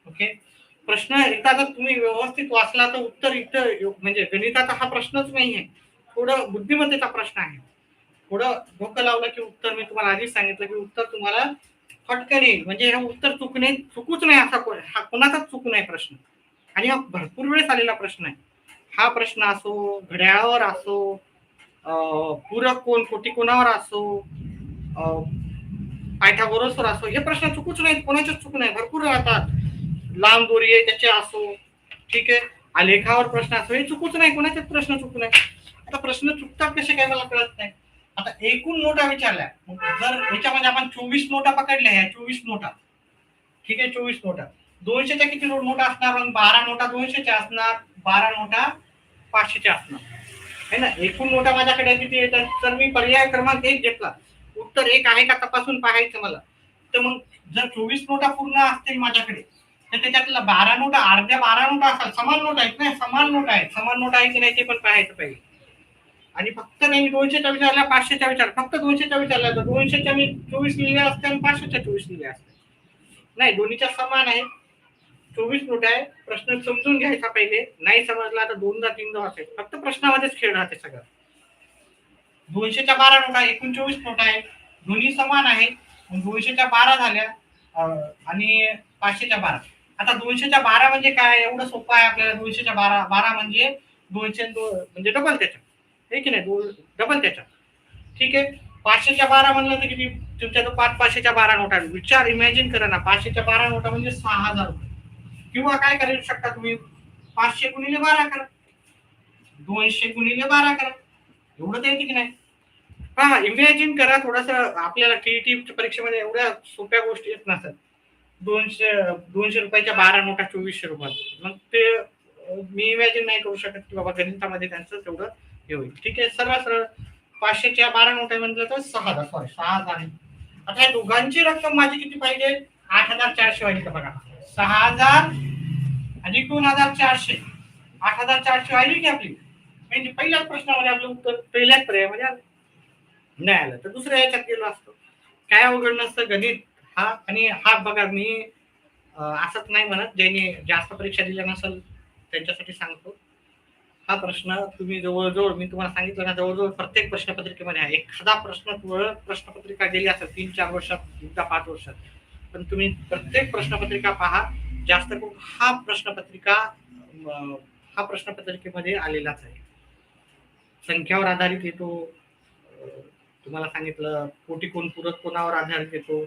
ओके. प्रश्न एकदा जर तुम्ही व्यवस्थित वाचला तर उत्तर इथं म्हणजे गणिताचा हा प्रश्नच नाही आहे. थोडं बुद्धिमत्तेचा प्रश्न आहे. थोडं डोकं लावलं की उत्तर मी तुम्हाला आधीच सांगितलं की उत्तर तुम्हाला फटकन येईल. म्हणजे हे उत्तर चुकूच नाही असा हा कोणाचाच चुकू नाही प्रश्न. आणि हा भरपूर वेळेस आलेला प्रश्न आहे. हा प्रश्न असो, घड्याळावर असो, पूरक कोण कोटी कोणावर असो, पायथागोरसवर असो, हे प्रश्न चुकूच नाहीत, कोणाचेच चुकू नाही. भरपूर राहतात. लांब दोरी आहे त्याचे असो, ठीक आहे, आलेखावर प्रश्न असो, हे चुकूच नाही, कोणाचेच प्रश्न चुकू नाही. आता प्रश्न चुकतात कसे काय मला कळत नाही. आता एकूण नोटा विचारल्या, जर याच्यामध्ये आपण 24 नोटा पकडल्या, ह्या 24 नोटा, ठीक आहे, 24 नोटा, 200च्या किती नोटा असणार? 12 नोटा 200च्या असणार, 12 नोटा 500च्या असणार है ना. एकूण नोटा माझ्याकडे किती येतात? तर मी पर्याय क्रमांक 1 घेतला. उत्तर 1 आहे का तपासून पाहायचं मला. तर मग जर 24 नोटा पूर्ण असतील माझ्याकडे, तर त्याच्यातल्या 12 नोटा, अर्ध्या 12 नोटा असतात, समान नोटा आहेत ना, समान नोटा आहेत, समान नोटा आहे की नाही ते पण पाहायचं पाहिजे. आणि फक्त नाही 200च्या विचारल्या, 500च्या विचार, फक्त 200च्या विचारल्या तर 200च्या मी 24 लिहिल्या असत्या आणि 500च्या 24 लिहिल्या असत्या. नाही, दोन्हीच्या समान आहे. 24 नोट आहे. प्रश्न समजून घ्यायचा पहिले, नाही समजला तर दोनदा तीनदा वाचायचं. फक्त प्रश्नामध्येच खेळ राहते सगळं. 200च्या 12 नोटा, एकूण 24 नोटा आहे, दोन्ही समान आहे. 200च्या 12 झाल्या आणि 500च्या 12. आता 200च्या 12 म्हणजे काय? एवढं सोपं आहे आपल्याला. 200च्या 12 म्हणजे 200 म्हणजे डबल त्याच्या, हे की नाही, डबल त्याच्या. ठीक आहे. 500च्या 12 म्हणलं तर किती? तुमच्या तो 500च्या 12 नोटा, विचार इमॅजिन करा ना. 500च्या 12 नोटा म्हणजे 6,000 रुपये. किंवा काय करू शकता तुम्ही? 500 गुणिले 12 करा, 200 गुणिले 12 करा, एवढं तर येते की नाही? हा, इमॅजिन करा थोडस. आपल्याला टीईटी परीक्षेमध्ये एवढ्या सोप्या गोष्टी येत नसतात. 200 रुपयाच्या 12 नोटा 2400 रुपयात, मग ते मी इमॅजिन नाही करू शकत की बाबा गणितामध्ये त्यांचं तेवढं हे होईल. ठीक आहे. सरळ सरळ 500च्या 12 नोटा म्हटलं तर 6,000, सॉरी 6,000 आहे. आता या दोघांची रक्कम माझी किती पाहिजे? 8,400 व्हायची. बघा, 6,000 आणि 2,400, 8,400 आली की आपली. म्हणजे पहिल्याच प्रश्नामध्ये आपलं उत्तर पहिल्याच पर्यायामध्ये आलं. नाही आलं तर दुसऱ्या याच्यात गेलो असतो. काय अवघड नसतं गणित हा. आणि हा बघा, मी असंच नाही म्हणत, ज्यांनी जास्त परीक्षा दिल्या नसेल त्यांच्यासाठी सांगतो. हा प्रश्न तुम्ही जवळजवळ, मी तुम्हाला सांगितलं ना, जवळजवळ प्रत्येक प्रश्नपत्रिकेमध्ये आहे. एखादा प्रश्नपत्रिका गेली असेल 3-4 वर्षात, एकदा 5 वर्षात, पण तुम्ही प्रत्येक प्रश्नपत्रिका पहा. जास्त करून हा प्रश्नपत्रिकेमध्ये आलेलाच आहे. संख्यावर आधारित येतो. तुम्हाला सांगितलं कोटी कोण पूरक कोणावर आधारित येतो,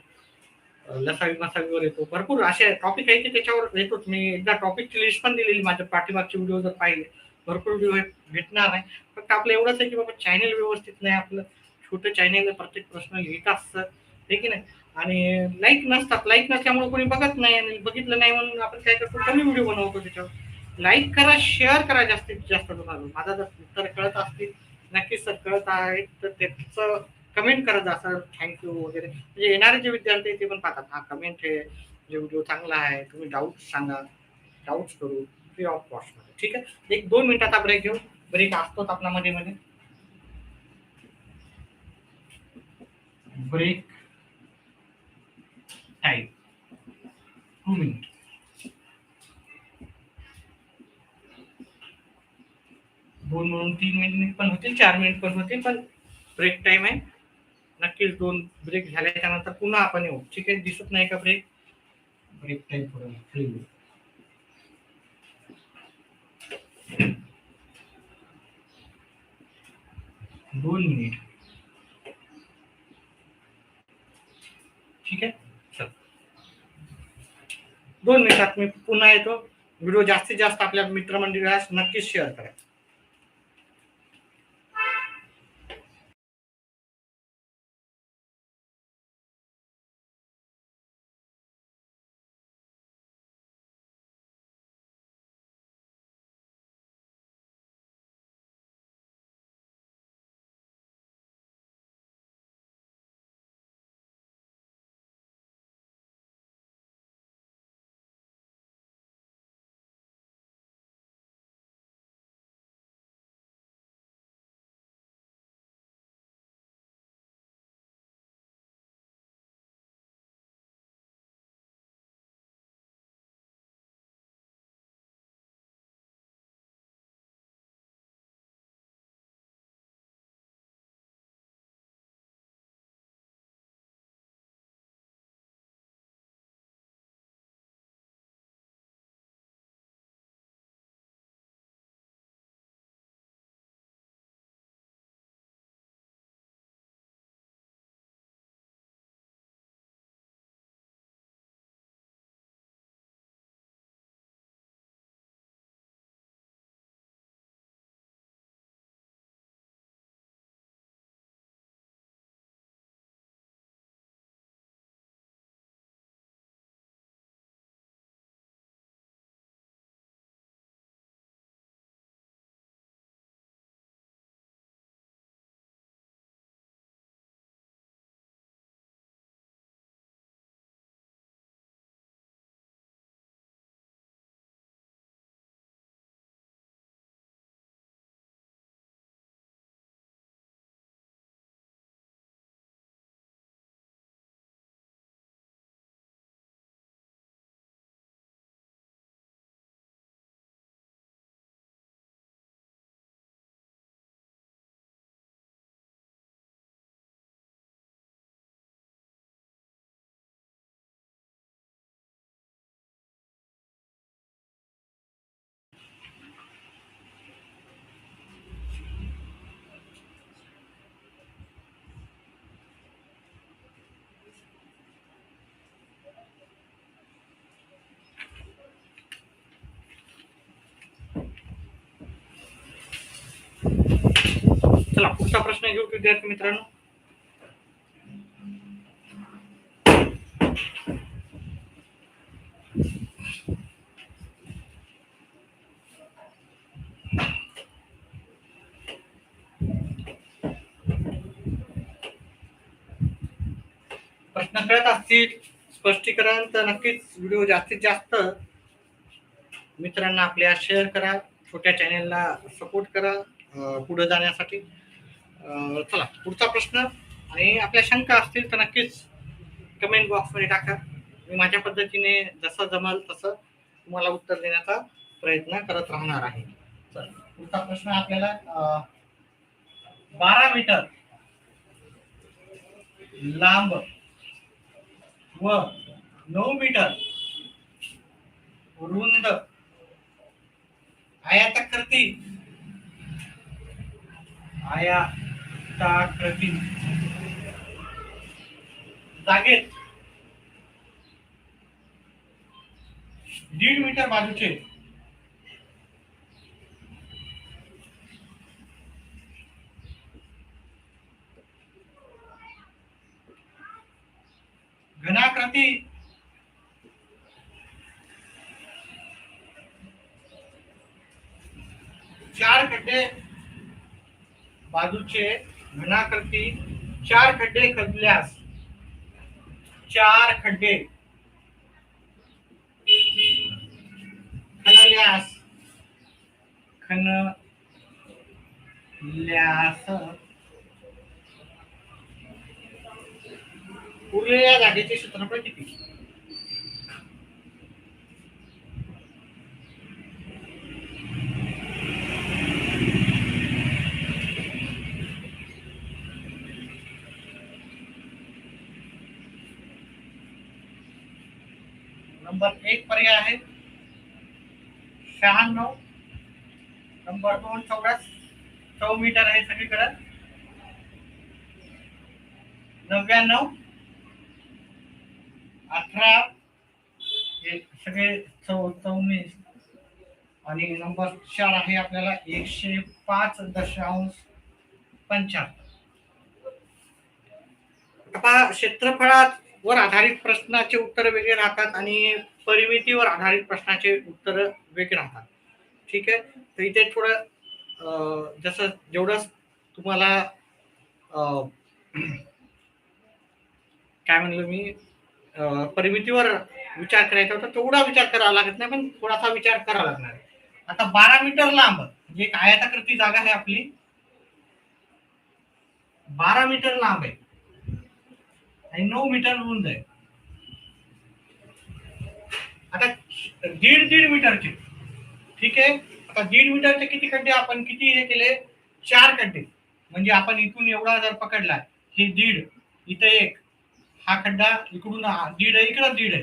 लसावी मसावीवर येतो. भरपूर असे टॉपिक आहे की त्याच्यावर येतो. मी एकदा टॉपिकची लिस्ट पण दिलेली, माझ्या पाठीमागचे व्हिडिओ जर पाहिले, भरपूर व्हिडिओ भेटणार नाही. फक्त आपलं एवढंच आहे की बाबा चॅनल व्यवस्थित नाही आपलं. छोटं चॅनल, प्रत्येक प्रश्न लिहित असतं, हे की नाही. आणि लाईक नसतात. लाईक नसल्यामुळे कोणी बघत नाही, आणि बघितलं नाही म्हणून आपण काय करतो, कमी व्हिडिओ बनवतो त्याच्यावर. लाईक करा, शेअर करा जास्तीत जास्त. तुम्हाला माझा जर उत्तर कळत असतील, नक्कीच सर कळत आहे तर त्याचं कमेंट करत जा सर, थँक्यू वगैरे. म्हणजे येणारे जे विद्यार्थी ते पण पाहतात, हा कमेंट आहे, जे व्हिडिओ चांगला आहे, तुम्ही डाऊट सांगा, डाऊट्स करू फ्री ऑफ कॉस्ट मध्ये. ठीक आहे. 1-2 मिनिटाचा ब्रेक घेऊ. ब्रेक असतोच आपला मध्ये मध्ये. Break time 2 minute. 2 म्हणून 3 मिनिट पण होतील, 4 मिनिट पण होतील, पण ब्रेक टाइम आहे. नक्कीच 2 ब्रेक झाल्याच्या नंतर पुन्हा आपण येऊ. ठीक आहे. दिसत नाही का ब्रेक? ब्रेक टाइम थोडं फ्री. 2 मिनिट. ठीक आहे. चल, 2 मिनिटात मी पुन्हा येतो. व्हिडिओ जास्तीत जास्त आपल्या मित्रमंडळास नक्कीच शेअर करा. पुढचा प्रश्न घेऊ विद्यार्थी मित्रांनो. प्रश्न कळत असतील, स्पष्टीकरण, तर नक्कीच व्हिडिओ जास्तीत जास्त मित्रांना आपल्या शेअर करा, छोट्या चॅनेलला सपोर्ट करा पुढे जाण्यासाठी. चला पुढचा प्रश्न, आणि आपल्या शंका असतील तर नक्कीच कमेंट बॉक्समध्ये टाका. मी माझ्या पद्धतीने जसं जमल तसं तुम्हाला उत्तर देण्याचा प्रयत्न करत राहणार आहे. चला पुढचा प्रश्न आपल्याला 12 मीटर लांब व 9 मीटर रुंद आयताकृती जागेत 1.5 मीटर बाजूचे घनाकृती चार खड्डे बाजूचे घनाकृती 4 खड्डे खणल्यास 4 खड्डे खणल्यास उरलेल्या जागेचे क्षेत्रफळ किती? नंबर 1 पर्याय आहे 96, नंबर 2 चौरस 100 मीटर आहे सगळीकडे, 99, 18 हे सगळे 19, आणि नंबर 4 आहे आपल्याला 105.75. आता क्षेत्रफळावर आधारित प्रश्नाचे उत्तर वेगळे राहतात आणि परिमितीवर आधारित प्रश्नाचे उत्तर वेगळे राहतात. ठीक आहे, तर इथे थोडं जसं जेवढं तुम्हाला काय म्हणलं मी परिमितीवर विचार करायचा होता तेवढा विचार करावा लागत नाही, पण थोडासा विचार करावा लागणार आहे. आता 12 मीटर लांब म्हणजे एक आयताकृती जागा आहे आपली, 12 मीटर लांब आहे आणि 9 मीटर रुंद आहे. आता 1.5 मीटरचे, ठीक आहे, आता 1.5 मीटरचे किती खड्डे आपण किती हे केले? 4 खड्डे. म्हणजे आपण इथून एवढा जर पकडला, हे 1.5, इथं 1, हा खड्डा इकडून 1.5 आहे, इकडं 1.5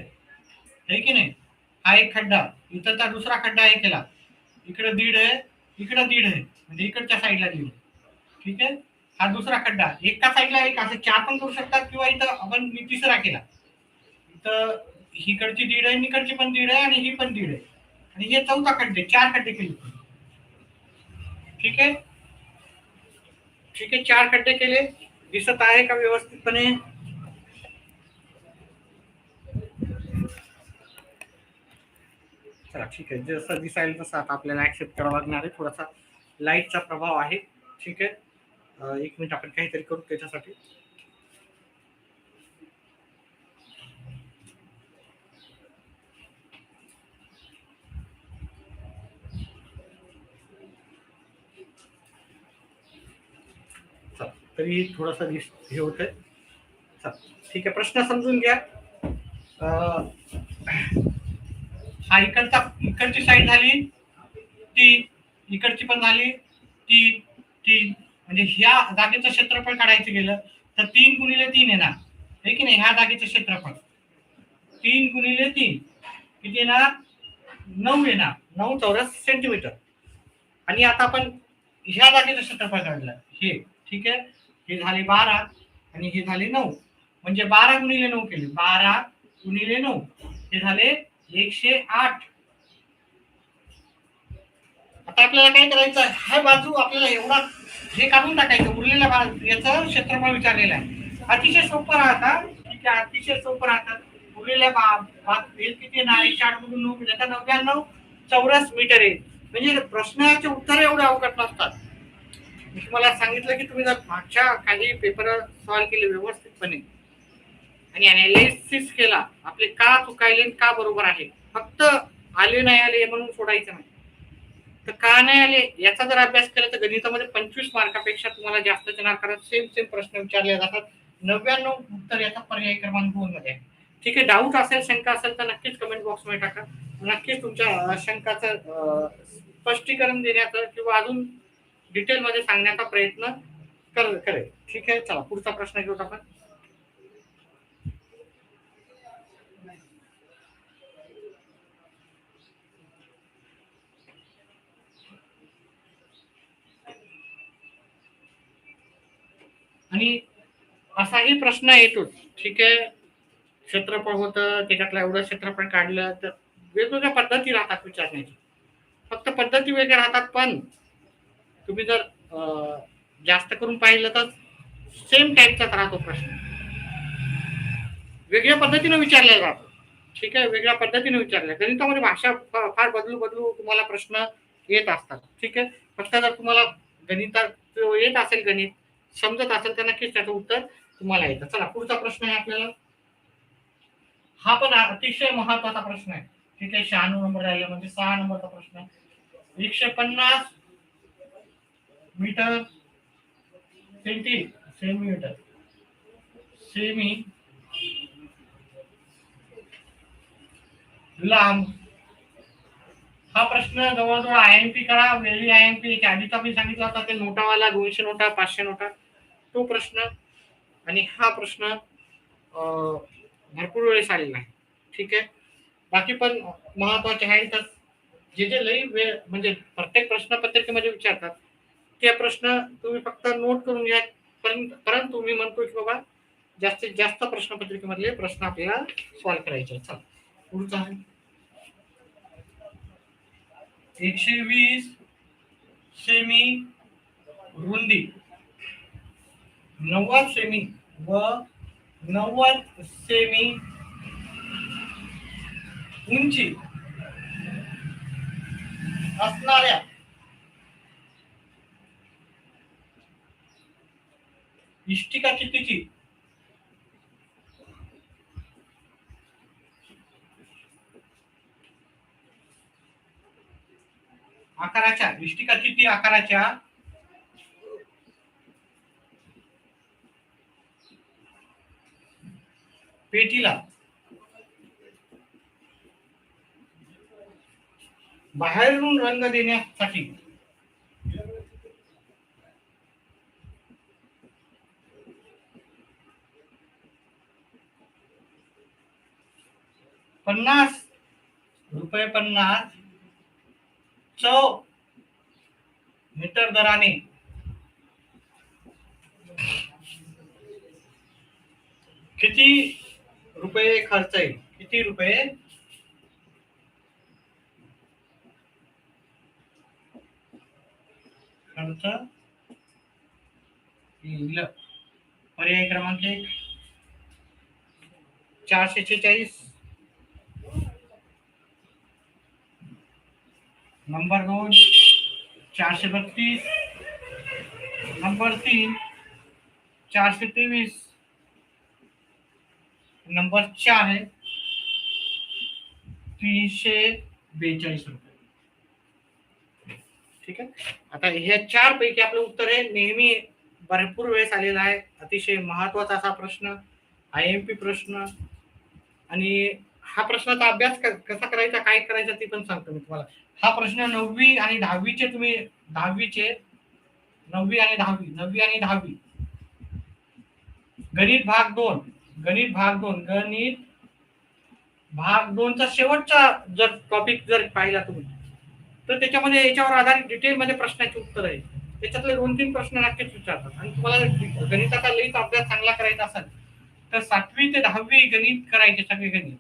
आहे की नाही, हा एक खड्डा, इथंचा दुसरा खड्डा हे केला, इकडं 1.5 आहे, इकडं 1.5 आहे, म्हणजे इकडच्या साईडला 1.5. ठीक आहे, हा दुसरा खड्डा, एका साईडला एक, असं 4 पण करू शकतात, किंवा इथं आपण तिसरा केला, इथं हिकडची 1.5 आहे, इकडची पण 1.5 आहे, आणि ही पण 1.5 आहे, आणि हे चौथा खड्डे, 4 खड्डे केले. ठीक आहे, ठीक आहे, 4 खड्डे केले. दिसत आहे का व्यवस्थितपणे? चला ठीक आहे, जसं दिसायला तसं आता आपल्याला ऍक्सेप्ट करावं लागणार आहे. थोडासा लाईटचा प्रभाव आहे. ठीक आहे, 1 मिनिट आपण काहीतरी करू त्याच्यासाठी. तरी थोडासा हे होतंय. ठीक आहे, प्रश्न समजून घ्या. हा इकडची साईड झाली 3, इकडची पण झाली 3, म्हणजे ह्या जागेचं क्षेत्रफळ काढायचं गेलं तर 3 गुणिले 3 येणार, आहे की नाही? ह्या जागेचं क्षेत्रफळ 3 गुणिले 3 किती येणार? 9 येणार, 9 चौरस सेंटीमीटर. आणि आता आपण ह्या जागेचं क्षेत्रफळ काढलं हे, ठीक आहे, हे झाले 12 आणि हे झाले 9, म्हणजे 12 गुणिले 9 केले, 12 गुणिले 9 हे झाले 108. आता आपल्याला काय करायचं, हा बाजू आपल्याला एवढा हे काढून टाकायचं, उरलेल्या भाग याचं क्षेत्रफळ विचारलेलं आहे. अतिशय सोपं राहतात, ठीक आहे, अतिशय सोपं राहतात. उरलेल्या भाग हे किती ना 108 मधून 9 म्हणजे 99 चौरस मीटर आहे. म्हणजे प्रश्नाचे उत्तर एवढे अवघड नसतात. मी तुम्हाला सांगितलं की तुम्ही जर मागच्या काही पेपर सॉल्व्ह केले व्यवस्थितपणे आणि अनालिसिस केला, आपले का चुकायले का बरोबर आहे, फक्त आले नाही आले म्हणून सोडायचं नाही. तर का नाही आले याचा जर अभ्यास केला तर गणितामध्ये 25 मार्कापेक्षा तुम्हाला जास्त येणार, कारण सेम सेम प्रश्न विचारले जातात. 99 उत्तर याचा पर्याय क्रमांक 2 मध्ये आहे. ठीक आहे, डाऊट असेल, शंका असेल तर नक्कीच कमेंट बॉक्समध्ये टाका. नक्कीच तुमच्या शंकाचं स्पष्टीकरण देण्याचं किंवा अजून डिटेलमध्ये सांगण्याचा प्रयत्न करेल. ठीक आहे, चला पुढचा प्रश्न घेऊ आपण. आणि असाही प्रश्न येतो, ठीक आहे, क्षेत्रफळ होतं त्याच्यातलं एवढं क्षेत्रफळ काढलं, तर वेगवेगळ्या पद्धती राहतात विचारण्याची. फक्त पद्धती वेगळ्या राहतात, पण तुम्ही जर जास्त करून पाहिलं तर सेम टाईपचाच राहतो प्रश्न, वेगळ्या पद्धतीने विचारला जातो. ठीक आहे, वेगळ्या पद्धतीने विचारल्या. गणितामध्ये भाषा फार बदलू बदलू तुम्हाला प्रश्न येत असतात. ठीक आहे, फक्त जर तुम्हाला गणितात येत असेल, गणित समजत असेल तर नक्कीच त्याचं उत्तर तुम्हाला येतं. चला पुढचा प्रश्न आहे आपल्याला, हा पण अतिशय महत्वाचा प्रश्न आहे. ठीक आहे, 96 नंबर राहिला म्हणजे 6 नंबरचा प्रश्न आहे. 150 मीटर सेंटीमीटर सेमी लांब, हा प्रश्न जवळजवळ आयएमपी करा, वेळी आयएमपी आधीचा मी सांगितला होता ते नोटावाला 200 नोटा 500 नोटा तो प्रश्न. आणि हा प्रश्न भरपूर वेळेस आलेला आहे. ठीक आहे, बाकी पण महत्वाचे आहे. तर जे जे लई वेळ म्हणजे प्रत्येक प्रश्नपत्रिकेमध्ये विचारतात ते प्रश्न तुम्ही फक्त नोट करून घ्या. परंतु मी म्हणतो की बाबा जास्तीत जास्त प्रश्नपत्रिकेमधले प्रश्न आपल्याला सॉल्व्ह करायचे. चला पुढचा आहे 120 सेमी रुंदी, 90 सेमी व 90 सेमी उंची असणाऱ्या इष्टिका कितीची आकाराच्या इष्टिका किती आकाराच्या पेटीला बाहेरून रंग देण्यासाठी ₹50 मीटर दराने किती रुपये खर्च येईल, किती रुपये खर्च येईल. पर्याय क्रमांक 1 446, नंबर 2 432, नंबर 3 423, नंबर 4 है 342 रुपये. ठीक आहे, आता ह्या 4 पैकी आपलं उत्तर आहे. नेहमी भरपूर वेळेस आलेला आहे, अतिशय महत्वाचा असा प्रश्न, आयएमपी प्रश्न. आणि हा प्रश्नाचा अभ्यास कसा करायचा, काय करायचा ते पण सांगतो मी तुम्हाला. हा प्रश्न 9वी आणि 10वीचे तुम्ही 10वीचे 9वी आणि 10वी 9वी आणि 10वी गणित भाग 2 गणित भाग 2 चा शेवटचा जर टॉपिक जर पाहिला तुम्ही तर त्याच्यामध्ये याच्यावर आधारित डिटेल मध्ये प्रश्नाचे उत्तर आहे. त्याच्यातले 2-3 प्रश्न नक्कीच विचारतात. आणि तुम्हाला गणिताचा लईच अभ्यास चांगला करायचा असेल तर 7वी ते 10वी गणित करायचे, सगळे गणित.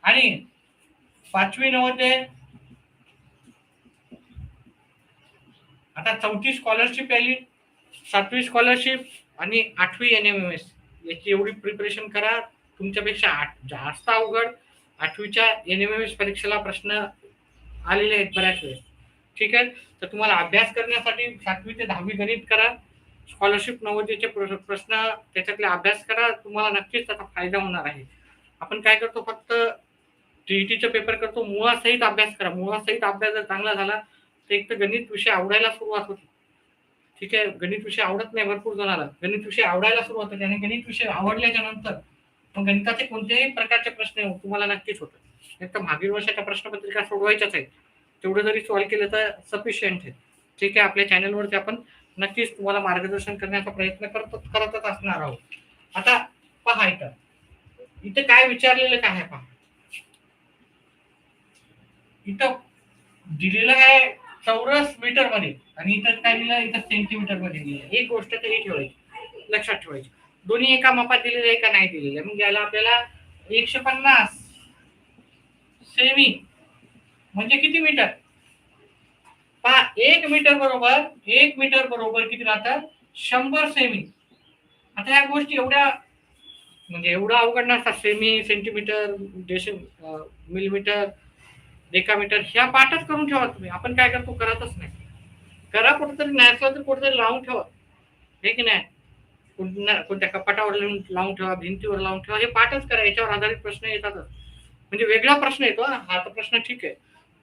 आणि 5वी 9 ते आता 4थी स्कॉलरशिप आली, 7वी स्कॉलरशिप आणि 8वी NMMS याची एवढी प्रिपरेशन करा. तुमच्यापेक्षा जास्त अवघड 8वीच्या NMMS परीक्षेला प्रश्न आलेले आहेत बऱ्याच वेळेस. ठीक आहे, तर तुम्हाला अभ्यास करण्यासाठी 7वी ते 10वी गणित करा, स्कॉलरशिप नवोदयचे प्रश्न त्याच्यातले अभ्यास करा, तुम्हाला नक्कीच त्याचा फायदा होणार आहे. आपण काय करतो, फक्त टीईटीचा पेपर करतो, मुळासहित अभ्यास करा. मुळासहित अभ्यास जर चांगला झाला तर एक तर गणित विषय आवडायला सुरुवात होते. ठीक आहे, गणित विषय आवडत नाही भरपूर जणांना, गणित विषय आवडायला सुरुवात होते आणि गणित विषय आवडल्याच्या नंतर मग गणिताचे कोणत्याही प्रकारचे प्रश्न तुम्हाला नक्कीच होतात. एक तर मागील वर्षाच्या प्रश्नपत्रिका सोडवायच्याच आहेत, तेवढं जरी सॉल्व्ह केलं तर सफिशियंट आहे. ठीक आहे, आपल्या चॅनलवरती आपण नक्कीच तुम्हाला मार्गदर्शन करण्याचा प्रयत्न करतच असणार आहोत. आता पहा, इथं काय विचारलेलं काय आहे पहा. इथं दिलेलं आहे चौरस मीटर मध्ये आणि इथं काय दिलं, इथं सेंटीमीटर मध्ये दिलं. एक गोष्ट तरी ठेवायची, लक्षात ठेवायची, दोन्ही एका मापात दिलेले आहे का नाही दिलेले. मग याला आपल्याला 150 सेमी म्हणजे किती मीटर पहा. 1 मीटर बरोबर किती राहतात, 100 सेमी. आता ह्या गोष्टी एवढ्या म्हणजे एवढं अवघड नसतात. सेमी, सेंटीमीटर, मिलीमीटर, डेकामीटर ह्या पाठच करून ठेवा तुम्ही. आपण काय करतो, करतच नाही. करा, कुठेतरी नॅसला तर कुठेतरी लावून ठेवा, हे की नाही, कोणत्या कपाटावर लावून ठेवा, भिंतीवर लावून ठेवा, हे पाठच करा. याच्यावर आधारित प्रश्न येतातच. म्हणजे वेगळा प्रश्न येतो, हा तर प्रश्न ठीक आहे,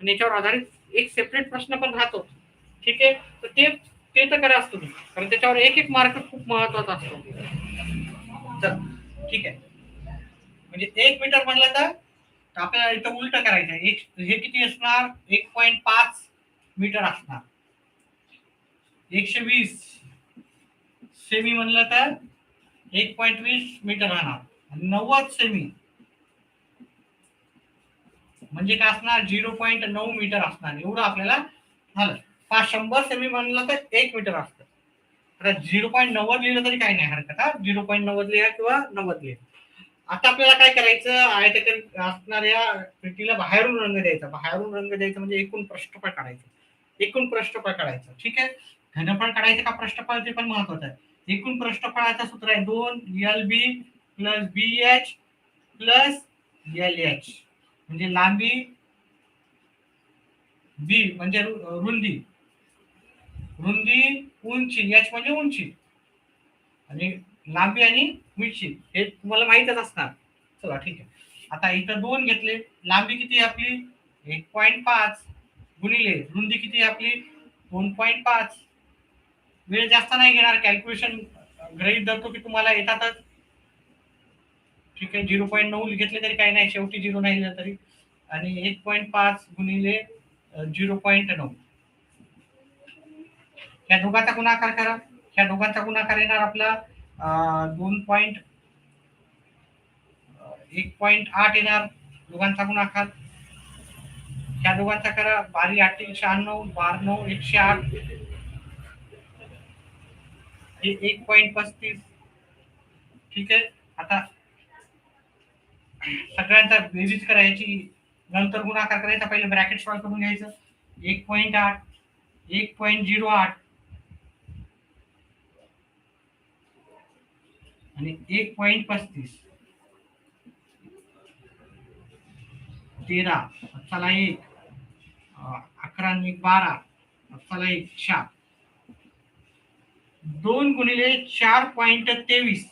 आणि याच्यावर आधारित एक सेपरेट प्रश्न पण राहतो. ठीक आहे, तर ते तर करा असतो, कारण त्याच्यावर एक एक मार्क खूप महत्वाचा असतो. तर ठीक आहे, म्हणजे 1 मीटर म्हणलं तर आपल्याला इथं उलट करायचं आहे. हे किती असणार, 1.5 मीटर असणार. 120 सेमी म्हणलं तर 1.20 मीटर राहणार. आणि 90 सेमी म्हणजे काय असणार, 0.9 मीटर असणार. एवढं आपल्याला झालं. 100 सेमी म्हणलं तर 1 मीटर असतं. आता 0.90 लिहिलं तरी काही नाही हरकत. 0.90 लिहा किंवा 90 लिहा. आता आपल्याला काय करायचं, आयताकार असणाऱ्या पेटीला बाहेरून रंग द्यायचा. बाहेरून रंग द्यायचा म्हणजे एकूण पृष्ठफळ काढायचं. एकूण पृष्ठफळ काढायचं. ठीक आहे, घनफळ काढायचं का पृष्ठफळ ते पण महत्वाचं आहे. एकूण पृष्ठफळाचं सूत्र आहे 2LB + BH + LH म्हणजे लांबी, बी म्हणजे रुंदी, उंची, एच म्हणजे उंची, आणि लांबी आणि उंची हे तुम्हाला माहीतच असणार. चला ठीक आहे, आता इथं 2 घेतले. लांबी किती आहे आपली, 1.5 गुणिले रुंदी किती आहे आपली, 2.5. वेळ जास्त नाही घेणार, कॅल्क्युलेशन गृहीत धरतो की तुम्हाला येतातच. ठीक आहे, 0.9 घेतले तरी काही नाही, शेवटी 0 नाही लिहिलं तरी. आणि 1.5 गुणिले 0.9, या दोघांचा गुणाकार करा. ह्या दोघांचा गुणाकार येणार आपला 1.8 येणार दोघांचा गुणाकार. ह्या दोघांचा करा, 12 8 96, 12 108, 1.35. ठीक आहे, आता सगळ्यांचा बेरीज करायची, नंतर गुणाकार करायचा. पहिले ब्रॅकेट सॉल्व करून घ्यायचं. 1.8 1.08 आणि 1.35. 13 चला 1, 11 आणि 12 चला 1 4. 2 गुणिले 4.23.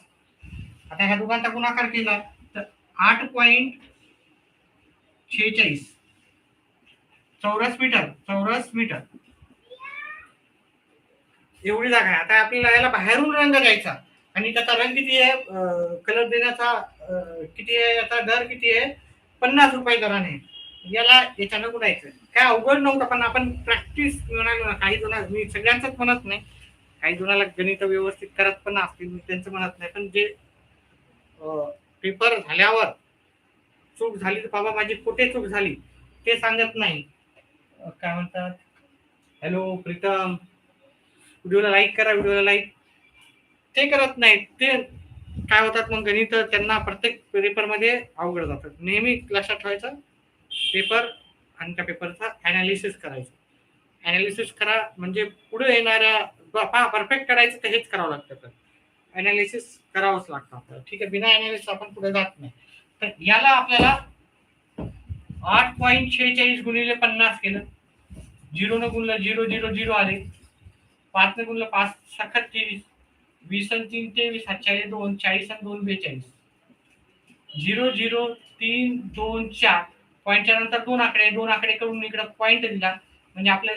आता ह्या दोघांचा गुणाकार केला तर 8.46 चौरस मीटर एवढी जागा आहे. आता आपल्याला याला बाहेरून रंग द्यायचा आणि त्याचा रंग किती आहे, कलर देण्याचा किती आहे, याचा दर किती आहे, 50 रुपये दराने. याला याच्यानं गुणायचं. काय अवघड नव्हतं, पण आपण प्रॅक्टिस म्हणालो ना. काही जण, मी सगळ्यांचंच म्हणत नाही, काही जणाला गणित व्यवस्थित करत पण असतील, मी त्यांचं म्हणत नाही, पण जे पेपर झाल्यावर चूक झाली तर बाबा माझी कुठे चूक झाली ते सांगत नाही. काय म्हणतात, हॅलो प्रीतम, व्हिडिओला लाईक करा, ते करत नाही. ते काय होतात मग, गणित त्यांना प्रत्येक पेपरमध्ये अवघड जातात. नेहमी लक्षात ठेवायचं, पेपर आणि त्या पेपरचा ॲनालिसिस करायचं. अनालिसिस करा, म्हणजे पुढे येणाऱ्या परफेक्ट करायचं तर हेच करावं लागतं. तर अनालिसिस करावंच लागतं आपल्याला. ठीक आहे, बिना अनालिसिस आपण पुढे जात नाही. तर याला आपल्याला 8.46 गुणिले 50 केलं, 0 न गुणलं 0 0 0 आले, 5 न गुणलं 5 सखत 23, 20 आणि 3 23, 2 40 आणि 2 42, 0 0 3 2 4. पॉईंटच्या नंतर दोन आकडे करून इकडे पॉईंट दिला, म्हणजे आपले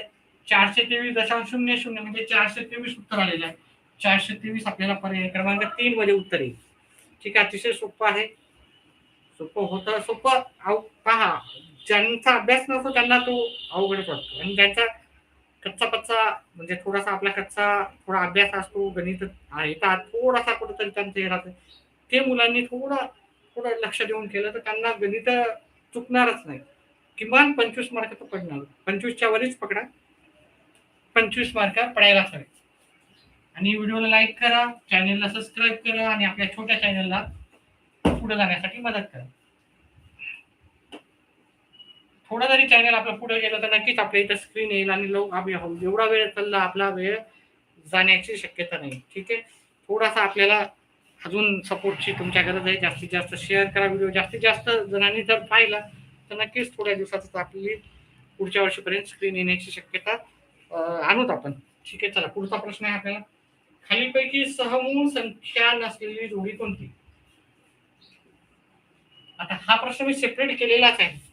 423.00 म्हणजे 423 उत्तर आलेलं आहे. 423 आपल्याला पर्याय क्रमांक 3 मध्ये उत्तर येईल. ठीक आहे, अतिशय सोपं आहे. सोपं होतं सोपं पहा, ज्यांचा अभ्यास नसतो त्यांना तो अवघड पडतो, आणि ज्यांचा कच्चा पच्चा म्हणजे थोडासा आपला थोडा अभ्यास असतो, गणित येतात थोडासा कुठेतरी त्यांचं हे राहतं, ते मुलांनी थोडं लक्ष देऊन केलं तर त्यांना गणित चुकणारच नाही. किमान 25 मार्क तर पडणार, 25च्या वरच पकडा, 25 मार्क पडायलाच हवे. आणि व्हिडिओला लाईक करा, चॅनेलला सबस्क्राईब करा, आणि आपल्या छोट्या चॅनेलला पुढे जाण्यासाठी मदत करा. थोडा जरी चॅनल आपलं पुढे गेलं तर नक्कीच आपल्या इथं स्क्रीन येईल, आणि एवढा वेळ चालला आपला वेळ जाण्याची शक्यता नाही. ठीक आहे, थोडासा आपल्याला अजून सपोर्टची तुमच्या गरज आहे. जास्तीत जास्त शेअर करा व्हिडिओ, जास्तीत जास्त जणांनी जर पाहिला तर नक्कीच थोड्या दिवसातच आपली पुढच्या वर्षीपर्यंत स्क्रीन येण्याची शक्यता आणूत आपण. ठीक आहे, चला पुढचा प्रश्न आहे आपल्याला, खालीपैकी सहमूळ संख्या नसलेली जोडी कोणती? आता हा प्रश्न मी सेपरेट केलेलाच आहे.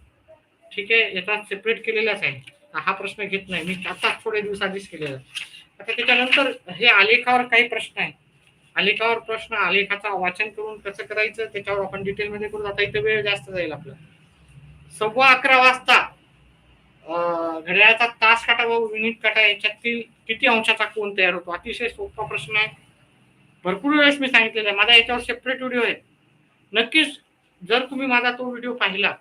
ठीक आहे, याचा सेपरेट केलेलाच आहे, हा प्रश्न घेत नाही मी, आता थोड्या दिवसाआधीच केलेला. आता त्याच्यानंतर हे आलेखावर काही प्रश्न आहे. आलेखावर प्रश्न, आलेखाचं वाचन करून कसं करायचं त्याच्यावर आपण डिटेलमध्ये करू. आता इथे वेळ जास्त जाईल आपला. 11:15 वाजता घड्याळाचा तास काटा व मिनिट काटा याच्यातील किती अंशाचा कोन तयार होतो? अतिशय सोपा प्रश्न आहे. भरपूर वेळेस मी सांगितलेलं आहे, माझा याच्यावर सेपरेट व्हिडिओ आहे. नक्कीच जर तुम्ही माझा तो व्हिडिओ पाहिला,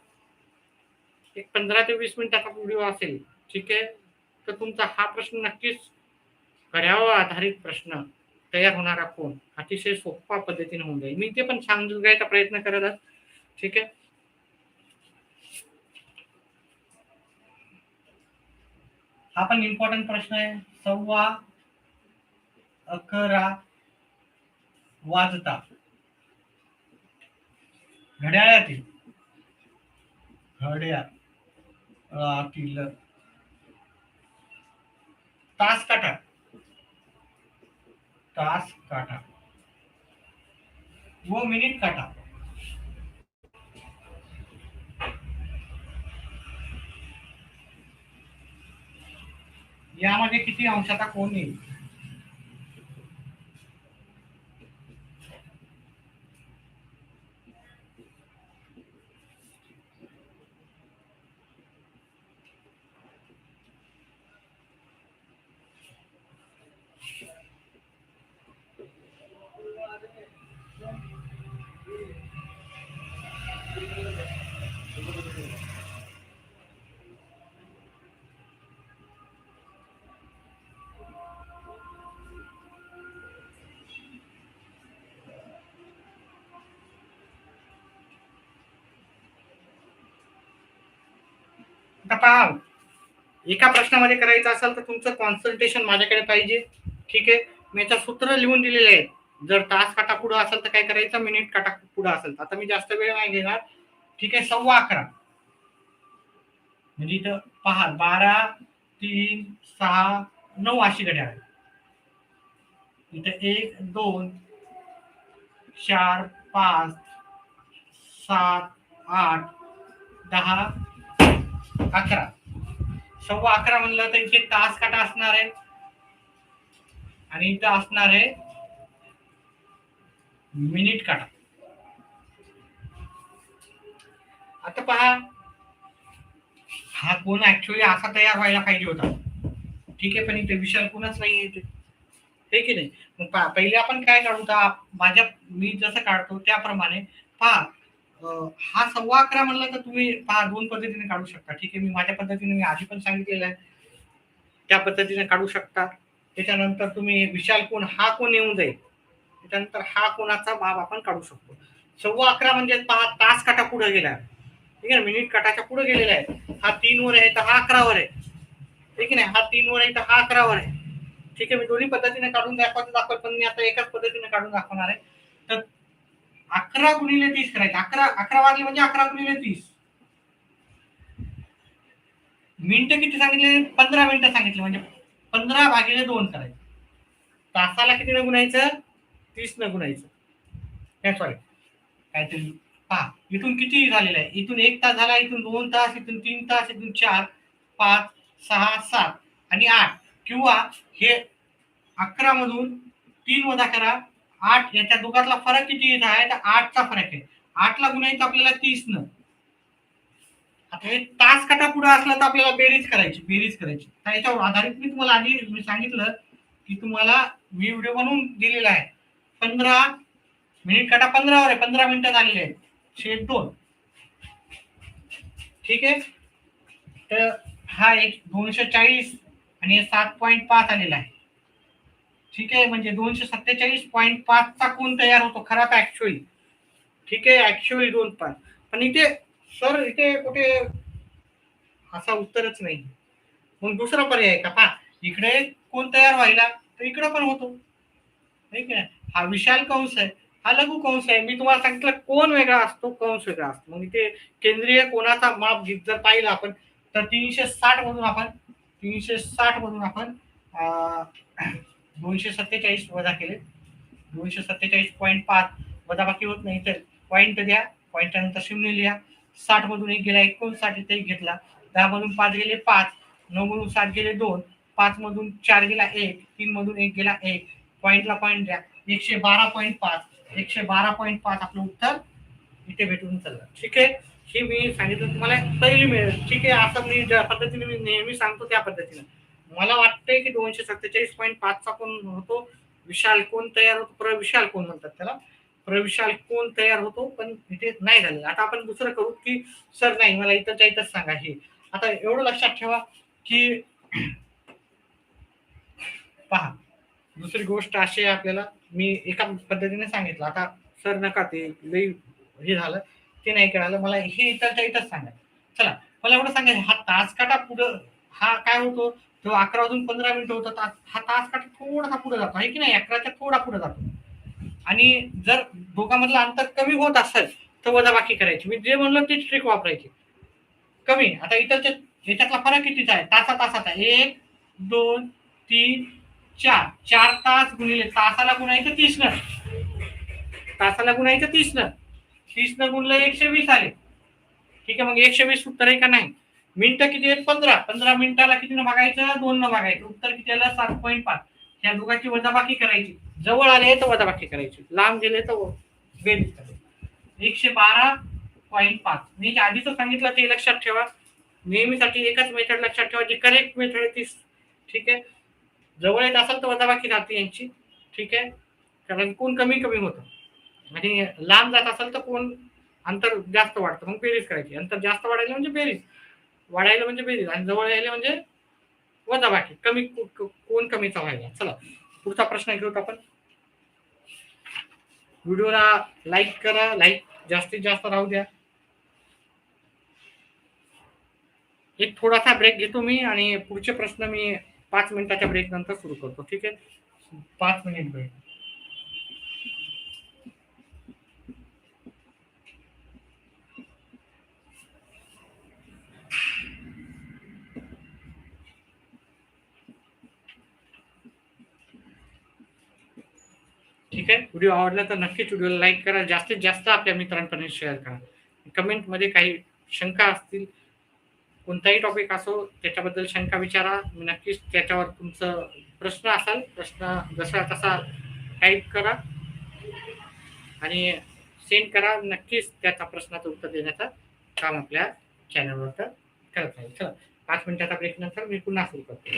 एक 15 ते 20 मिनिटाचा व्हिडिओ असेल, ठीक आहे, तर तुमचा हा प्रश्न नक्कीच घड्याळावर आधारित प्रश्न तयार होणारा कोन अतिशय सोपा पद्धतीने होऊन जाईल. मी ते पण सांगण्याचा प्रयत्न करत आहे. ठीक आहे, हा पण इम्पॉर्टंट प्रश्न आहे. 11:15 वाजता घड्याळातील तास काटा व मिनिट काटा यामध्ये किती अंशाचा कोन येईल? आता पहा, एका प्रश्नामध्ये करायचं असेल तर तुमचं कॉन्सन्ट्रेशन माझ्याकडे पाहिजे. ठीक आहे, मी याचं सूत्र लिहून दिलेले आहे. जर तास काटा पुढं असेल तर काय करायचं, मिनिट काटा पुढं असेल. आता मी जास्त वेळ नाही घेणार. ठीक आहे, 11:15 म्हणजे इथं पहा 12 3 6 9 अशी घड्याळ. इथं 1 2 4 5 7 8 10 11. 11:15 म्हणलं तर इथे तास काटा असणार आहे, आणि इथं असणार आहे मिनिट काटा. आता पहा, हा कोन ऍक्च्युअली असा तयार व्हायला पाहिजे होता. ठीक आहे, पण इथे विशाल कोणच नाही येते, हे की नाही. मग पहिले आपण काय काढू, मी जसं काढतो त्याप्रमाणे पहा. हा 11:15 म्हणलं तर तुम्ही पहा दोन पद्धतीने काढू शकता. ठीक आहे, मी माझ्या पद्धतीने मी आधी पण सांगितलेलं आहे त्या पद्धतीने काढू शकता. त्याच्यानंतर तुम्ही विशाल कोन हा कोन येऊन जाईल, त्याच्यानंतर हा कोणाचा भाग आपण काढू शकतो. 11:15 म्हणजे पहा तास काटा पुढे गेला, ठीक आहे, मिनिट काटाच्या पुढे गेलेला आहे. हा 3 वर आहे तर हा 11 वर आहे. ठीक आहे. हा 3 वर आहे तर हा 11 वर आहे. ठीक आहे. मी दोन्ही पद्धतीने काढून दाखवत पण मी आता एकाच पद्धतीने काढून दाखवणार आहे. तर 11 गुणिले 30 करायचं. 11 वाजले म्हणजे 11 गुणिले 30. मिनिटं किती सांगितले? 15 मिनिटं सांगितले म्हणजे 15 भागिले 2 करायचं. तासाला किती न गुणायचं? 30 न गुणायचं. सॉरी काहीतरी पहा इथून किती झालेलं आहे? इथून 1 तास झाला, इथून 2 तास, इथून 3 तास, इथून 4, 5, 6, 7 आणि 8 किंवा हे 11 मधून 3 वजा करा 8 याच्या दोघातला फरक किती येत आहे? तर 8चा फरक आहे. 8ला गुणायचं आपल्याला 30 न. आता हे तास काटा पुढे असला तर आपल्याला बेरीज करायची. तर याच्यावर आधारित मी तुम्हाला आधी मी सांगितलं की तुम्हाला मी व्हिडिओ बनवून दिलेला आहे. 15 मिनिट काटा 15 वर आहे. 15 मिनिटं झालेले आहेत. छेद 2. ठीक आहे. तर हा एक 240 आणि 7.5 आलेला आहे. ठीक आहे. म्हणजे 247.5 चा कोण तयार होतो खरा तर ऍक्च्युअली. ठीक आहे. ऍक्च्युअली 2.5. पण इथे सर इथे कुठे असा उत्तरच नाही. मग दुसरा पर्याय का पहा इकडे कोण तयार व्हायला तर इकडे पण होतो. ठीक आहे. हा विशाल कंस आहे, हा लघु कंस आहे. मी तुम्हाला सांगितलं कोण वेगळा असतो, कंस वेगळा असतो. मग इथे केंद्रीय कोणाचा माप जर पाहिलं आपण तर 360 मधून आपण 247 वजा केले. 247.5 वजाबाकी होत नाही तर पॉईंट द्या. पॉईंटच्या नंतर शून्य लिहा. 60 मधून 1 गेला 59 इथे घेतला. 10 मधून 5 गेले 5, 9 मधून 7 गेले 2, 5 मधून 4 गेला 1, 3 मधून 1 गेला 1. पॉईंटला पॉईंट द्या. 112.5 112.5 आपलं उत्तर इथे भेटून चाललं. ठीक आहे. हे मी सांगितलं तुम्हाला पहिली मिळेल. ठीक आहे. असं मी ज्या पद्धतीने मी नेहमी सांगतो त्या पद्धतीने मला वाटतंय की 247.5 चा कोण होतो विशाल कोण तयार होतो. प्रविशाल कोण म्हणतात त्याला. प्रविशाल कोण तयार होतो पण इथे नाही झालेलं. आता आपण दुसरं करू की सर नाही मला इथंच्या इथंच सांगा हे. आता एवढं लक्षात ठेवा की पहा दुसरी गोष्ट अशी आहे आपल्याला मी एका पद्धतीने सांगितलं. आता सर नका ते लई हे झालं ते नाही कळालं मला हे इथंच्या इथंच सांगा. चला मला एवढं सांगायचं हा तास काटा पुढं हा काय होतो तो 11 वाजून 15 मिनिटं होता तास. हा तास काटा थोडासा पुढे जातो आहे की नाही 11च्या थोडा पुढे जातो. आणि जर दोघांमधलं अंतर कमी होत असेल तर वजाबाकी करायची. मी जे म्हणलं तीच ट्रिक वापरायची. कमी आता इथलच्या ह्याच्यातला फरक कितीचा आहे तासाचा 1 2 3 4 4 तास गुणिले तासाला गुणायचं 30 न. तासाला गुणायचं 30 न. 30 न गुणलं 120 आले. ठीक आहे. मग 120 उत्तर आहे का नाही. मिनिटं किती आहेत 15. 15 मिनिटाला किती न भागायचं 2 न भागायचं. उत्तर किती आलं 7.5. त्या दोघांची वजाबाकी करायची. जवळ आले तर वजाबाकी करायची. लांब गेले तर बेरीज करायची. 112.5 मी आधीच सांगितलं ते लक्षात ठेवा. नेहमीसाठी एकच मेथड लक्षात ठेवा जी करेक्ट मेथड आहे ती. ठीक आहे. जवळ येत असेल तर वजाबाकी राहते यांची. ठीक आहे. कारण कोण कमी होतं आणि लांब जात असेल तर कोण अंतर जास्त वाढतं मग बेरीज करायची. अंतर जास्त वाढायला म्हणजे बेरीज वाढायला म्हणजे बेरीज आणि जवळ यायला म्हणजे वजाबाकी. कमी कोण कमीचा व्हायला. चला पुढचा प्रश्न घेऊत आपण. व्हिडिओला लाईक करा. लाईक जास्तीत जास्त राहू द्या. एक थोडासा ब्रेक घेतो मी आणि पुढचे प्रश्न मी 5 मिनिटाच्या ब्रेक नंतर सुरू करतो. ठीक आहे. 5 मिनिट ब्रेक. ठीक आहे. व्हिडिओ आवडला तर नक्कीच व्हिडिओला लाईक करा. जास्तीत जास्त आपल्या मित्रांपर्यंत शेअर करा. कमेंटमध्ये काही शंका असतील कोणताही टॉपिक असो त्याच्याबद्दल शंका विचारा. मी नक्कीच त्याच्यावर तुमचं प्रश्न असाल प्रश्न जसा तसा टाईप करा आणि सेंड करा. नक्कीच त्याचा प्रश्नाचं उत्तर देण्याचं काम आपल्या चॅनलवर तर करत राहील. चला 5 मिनिटाचा ब्रेक नंतर मी पुन्हा सुरू करतो.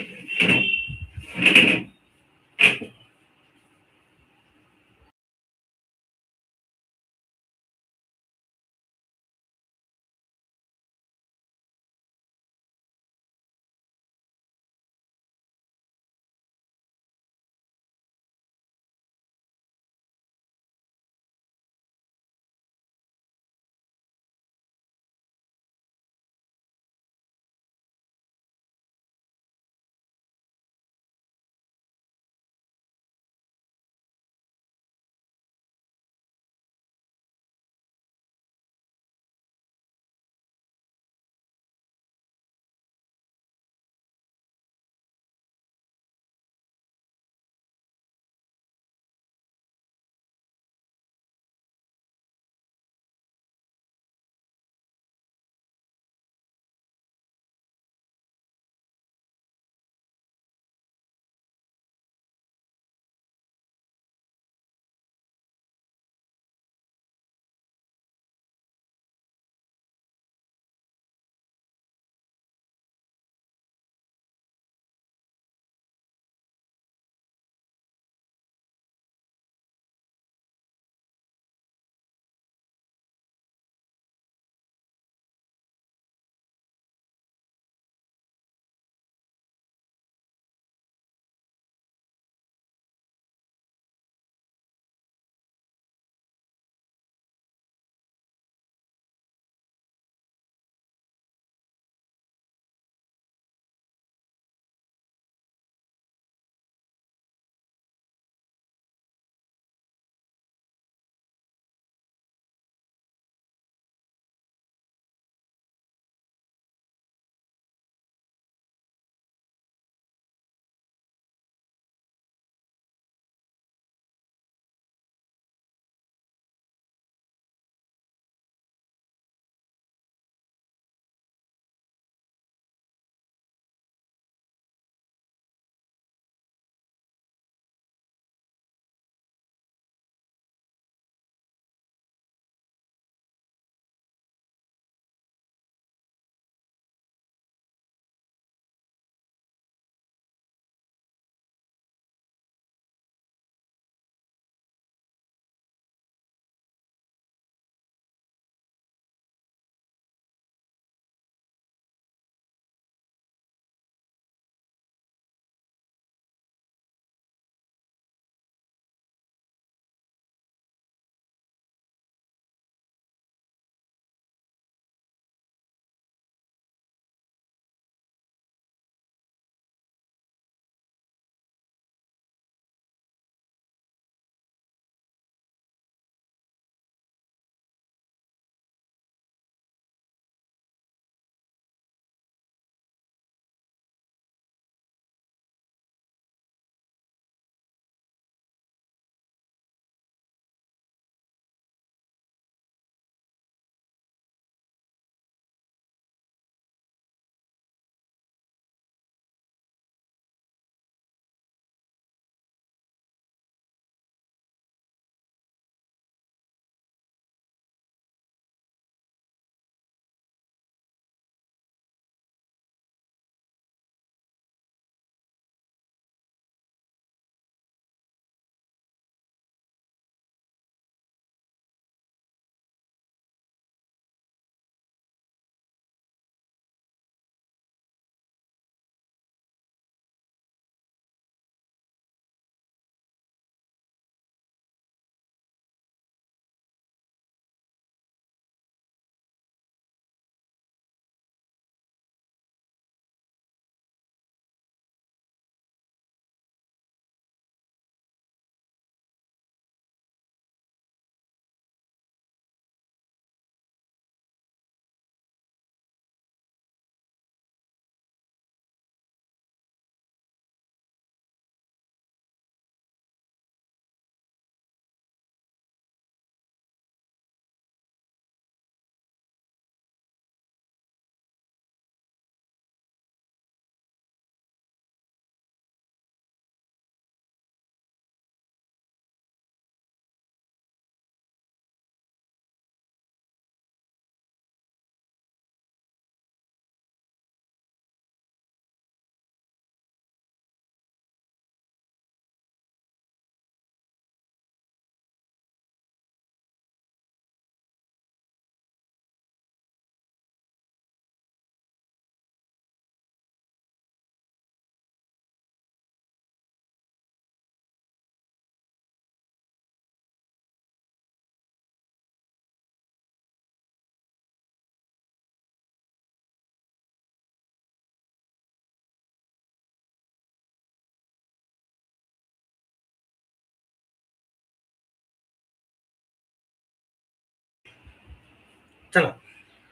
चला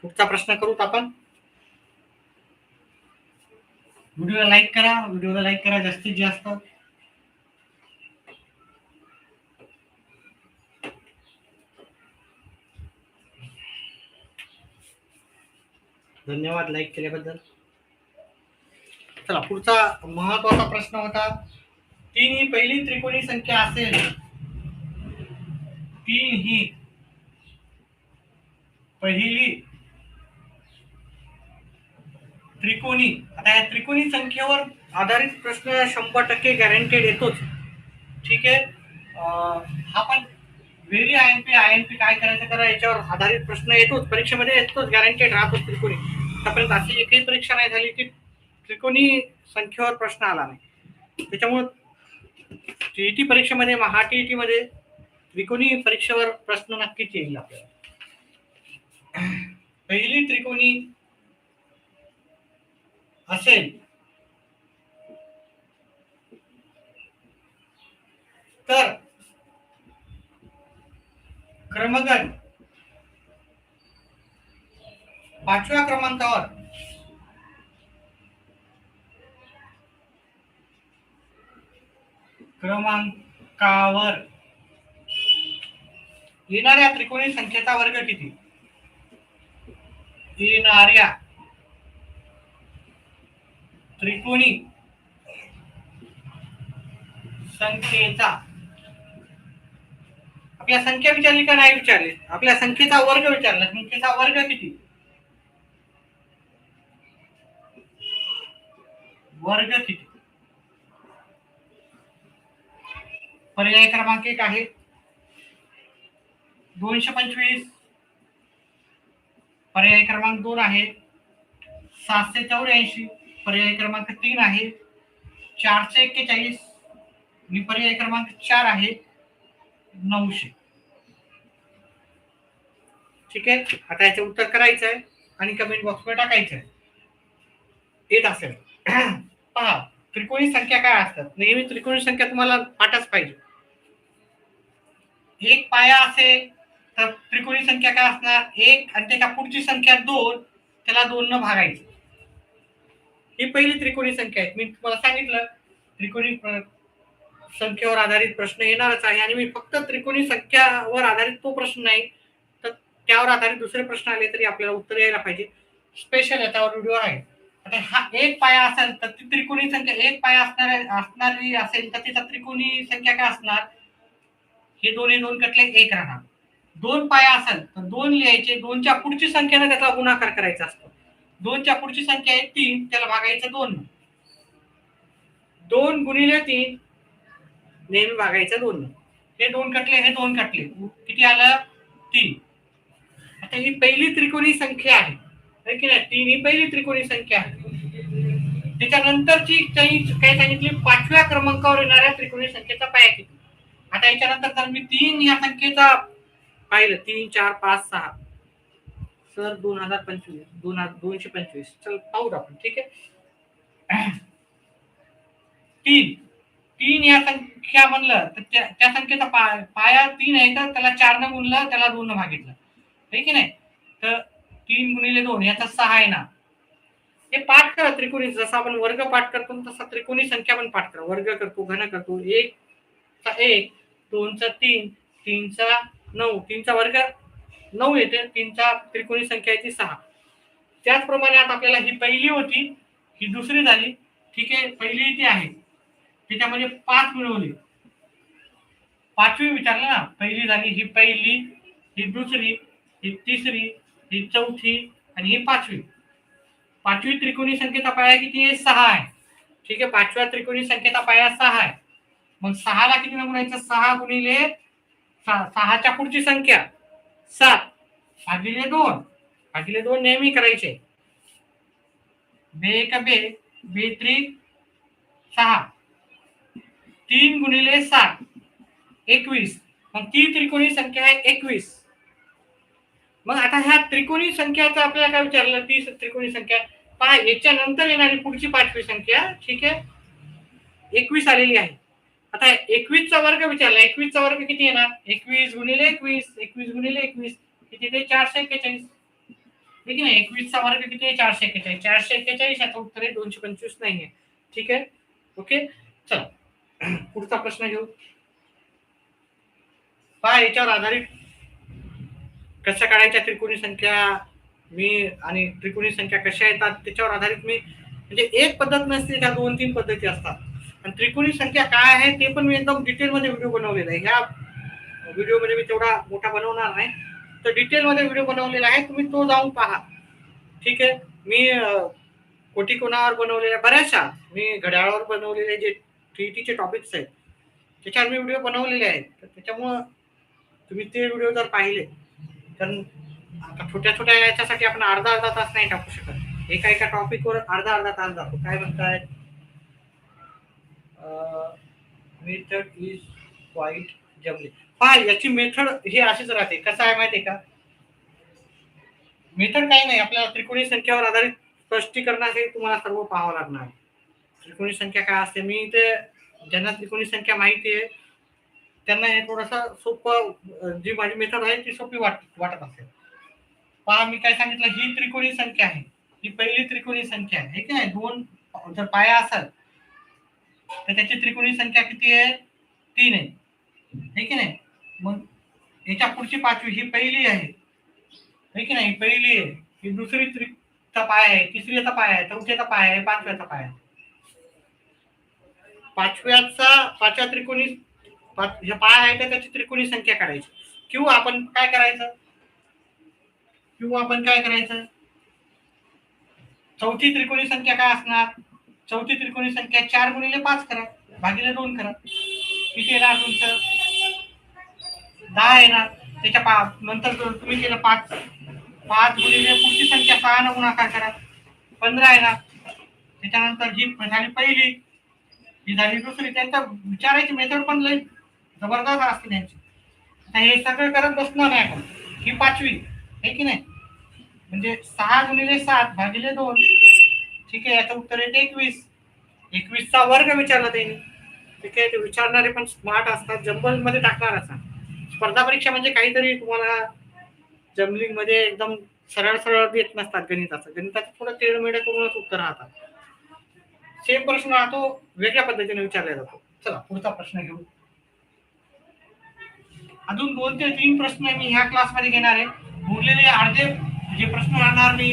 पुढचा प्रश्न करूत आपण. व्हिडिओला लाईक करा जास्तीत जास्त. धन्यवाद लाईक केल्याबद्दल. चला पुढचा महत्वाचा प्रश्न होता. 3 ही पहिली त्रिकोणी संख्या असेल. 3 ही पहिली त्रिकोणी. आता या त्रिकोणी संख्येवर आधारित प्रश्न 100% गॅरंटेड येतोच. ठीक आहे. हा पण व्हेरी आयएनपी काय करायचं करा याच्यावर आधारित प्रश्न येतोच, परीक्षेमध्ये येतोच, गॅरंटेड राहतोच त्रिकोणी. आतापर्यंत अशी एकही परीक्षा नाही झाली की त्रिकोणी संख्येवर प्रश्न आला नाही. त्याच्यामुळे टीईटी परीक्षेमध्ये, महाटीईटी मध्ये त्रिकोणी परीक्षेवर प्रश्न नक्कीच येईल आपल्याला. पहिली त्रिकोणी असेल तर क्रमगट 5व्या क्रमांकावर येणाऱ्या त्रिकोणी संख्येचा वर्ग किती? येणाऱ्या त्रिकोणी संख्येचा, आपल्या संख्या विचारली का नाही विचारली? आपल्या संख्येचा वर्ग विचारला. संख्येचा वर्ग किती? वर्ग किती? पर्याय क्रमांक 1 आहे 225. पर्याय क्रमांक 2 आहे 784. पर्याय क्रमांक 3 आहे 441 आणि पर्याय क्रमांक 4 आहे 900. ठीक आहे. आता याचं उत्तर करायचं आहे आणि कमेंट बॉक्स मध्ये टाकायचं आहे. येत असेल पहा त्रिकोणी संख्या काय असतात. नेहमी त्रिकोणी संख्या तुम्हाला पाठच पाहिजे. एक पाया असेल तर त्रिकोणी संख्या काय असणार? 1 आणि त्याच्या पुढची संख्या 2, त्याला 2 न भागायचं. ही पहिली त्रिकोणी संख्या आहे. मी तुम्हाला सांगितलं त्रिकोणी संख्येवर आधारित प्रश्न येणारच आहे आणि मी फक्त त्रिकोणी संख्यावर आधारित तो प्रश्न नाही तर त्यावर आधारित दुसरे प्रश्न आले तरी आपल्याला उत्तर यायला पाहिजे. स्पेशल याच्यावर व्हिडिओ आहे. आता हा एक पाया असेल तर ती त्रिकोणी संख्या, एक पाया असणारी असेल तर तिचा त्रिकोणी संख्या काय असणार? हे दोन्ही 2 कटले 1 राहणार. 2 पाया असेल तर 2 लिहायचे. 2च्या पुढची संख्येने त्याचा गुणाकार करायचा असतो. 2च्या पुढची संख्या आहे 3, त्याला भागायचं 2. 2 गुणिले 3 नेहमी भागायचं 2. हे 2 कटले, हे 2 कटले, किती आलं? 3. आता ही पहिली त्रिकोणी संख्या आहे की नाही? 3 ही पहिली त्रिकोणी संख्या आहे. त्याच्यानंतरची काय सांगितली? 5व्या क्रमांकावर येणाऱ्या त्रिकोणी संख्येचा पाया किती? आता याच्यानंतर जर मी 3 या संख्येचा पाहिलं 3, 4, 5, 6 सर 2025 225. चल पाहू आपण. ठीक आहे. 3 या संख्या म्हणलं तर त्या संख्येचा पाया 3 आहे तर त्याला 4 न गुणलं, त्याला 2 न भागितलं, ठीक आहे. नाही तर 3 गुणिले 2 याचा 6 आहे ना. हे पाठ करा त्रिकोणी. जसा आपण वर्ग पाठ करतो तसा त्रिकोणी संख्या पण पाठ करा. वर्ग करतो, घन करतो. 1 चा 1, 2 चा 3, 3 चा 9, 3 चा वर्ग 9 येते. 3 चा त्रिकोणी संख्या येते 6. त्याचप्रमाणे आता आपल्याला ही पहिली होती, ही दुसरी झाली. ठीक आहे. पहिली इथे आहे, त्याच्यामध्ये 5 मिळवली. 5वी विचारलं ना. पहिली झाली, ही पहिली, ही दुसरी, ही तिसरी, ही चौथी आणि ही 5वी. 5वी त्रिकोणी संख्येचा पाया किती आहे? 6 आहे. ठीक आहे. 5व्या त्रिकोणी संख्येचा पाया 6 आहे. मग 6 ला किती गुणायचं? 6 गुणिले 6च्या पुढची संख्या 7 भागिले 2. भागिले 2 नेहमी करायचे. 2 1 2, 2 3 6, 3 गुणिले 7 21. मग ती त्रिकोणी संख्या आहे 21. मग आता ह्या त्रिकोणी संख्याचा आपल्याला काय विचारलं? ती त्रिकोणी संख्या पहा. याच्या नंतर येणारी पुढची 5वी संख्या, ठीक आहे, 21 आलेली आहे. आता 21 चा वर्ग विचारला. 21 चा वर्ग किती येणार? 21 गुणिले 21, 21 गुणिले 21 किती? ते 441. ठीक आहे. 21चा वर्ग किती आहे? 441. 441 याचं उत्तर आहे 225 नाहीये. ठीक आहे. ओके. चला पुढचा प्रश्न घेऊ. पहा याच्यावर आधारित कशा काढायच्या त्रिकोणी संख्या मी आणि त्रिकोणी संख्या कशा येतात त्याच्यावर आधारित मी म्हणजे एक पद्धत नसते, त्या 2-3 पद्धती असतात. आणि त्रिकोणी संख्या काय आहे ते पण मी एकदम डिटेलमध्ये व्हिडिओ बनवलेला आहे. ह्या व्हिडिओमध्ये मी तेवढा मोठा बनवणार नाही, तर डिटेलमध्ये व्हिडिओ बनवलेला आहे, तुम्ही तो जाऊन पहा. ठीक आहे. मी कोटी कोणावर बनवलेल्या बऱ्याचशा, मी घड्याळावर बनवलेले जे टीईटीचे टॉपिक्स आहेत त्याच्यावर मी व्हिडिओ बनवलेले आहेत. तर त्याच्यामुळं तुम्ही ते व्हिडिओ जर पाहिले, कारण आता छोट्या छोट्या याच्यासाठी आपण अर्धा तास नाही टाकू शकत. एका टॉपिकवर अर्धा तास जातो. काय म्हणताय? मेथड इज क्वाईट जमली. पहा याची मेथड ही अशीच राहते. कसं आहे माहिती आहे का? मेथड काही नाही, आपल्याला त्रिकोणी संख्येवर आधारित स्पष्टीकरणासाठी तुम्हाला सर्व पाहावं लागणार. त्रिकोणी संख्या काय असते, मी ते ज्यांना त्रिकोणी संख्या माहिती आहे त्यांना हे थोडंसं सोपं, जी माझी मेथड आहे ती सोपी वाटत असेल. पहा मी काय सांगितलं, ही त्रिकोणी संख्या आहे, ही पहिली त्रिकोणी संख्या आहे की नाही. 2 जर पाया असेल तर त्याची त्रिकोणी संख्या किती आहे? 3 आहे, हे की नाही. मग याच्या पुढची पाचवी ही पहिली आहे, हे की नाही. पहिली आहे, ही दुसरी चा पाय आहे, तिसरीचा पाय आहे, चौथ्याचा पाय आहे, पाचव्याचा पाय आहे. पाचव्या त्रिकोणी पाय आहे तर त्याची त्रिकोणी संख्या काढायची. किंवा आपण काय करायचं, चौथी त्रिकोणी संख्या काय असणार? चौथी त्रिकोणी संख्या 4 गुणिले 5 करा, भागिले 2 करा. किती येणार तुमचं? 10 येणार. त्याच्या नंतर तुम्ही केलं 5 गुणिले पुढची संख्या 6 न गुणाकार करा, 15 येणार. त्याच्यानंतर ही झाली पहिली, ही झाली दुसरी. त्यांचा विचारायची मेथड पण लई जबरदस्त असते त्यांची. हे सगळं करत बसणार नाही आपण. ही पाचवी आहे की नाही. म्हणजे 6 गुणिले 7 भागिले 2. ठीक आहे. याचं उत्तर आहे 21. 21चा वर्ग विचारला त्यांनी. ठीक आहे. ते विचारणारे पण स्मार्ट असतात, जंबल मध्ये टाकणार असतात. स्पर्धा परीक्षा म्हणजे काहीतरी तुम्हाला जमलिंग मध्ये एकदम सरळ सरळ देत नसतात. गणिताचं थोडं तेळमेळ करूनच उत्तर राहतात. सेम प्रश्न राहतो, वेगळ्या पद्धतीने विचारला जातो. चला पुढचा प्रश्न घेऊ. अजून 2 ते 3 प्रश्न मी ह्या क्लासमध्ये घेणार आहे. उरलेले अर्धे जे प्रश्न राहणार मी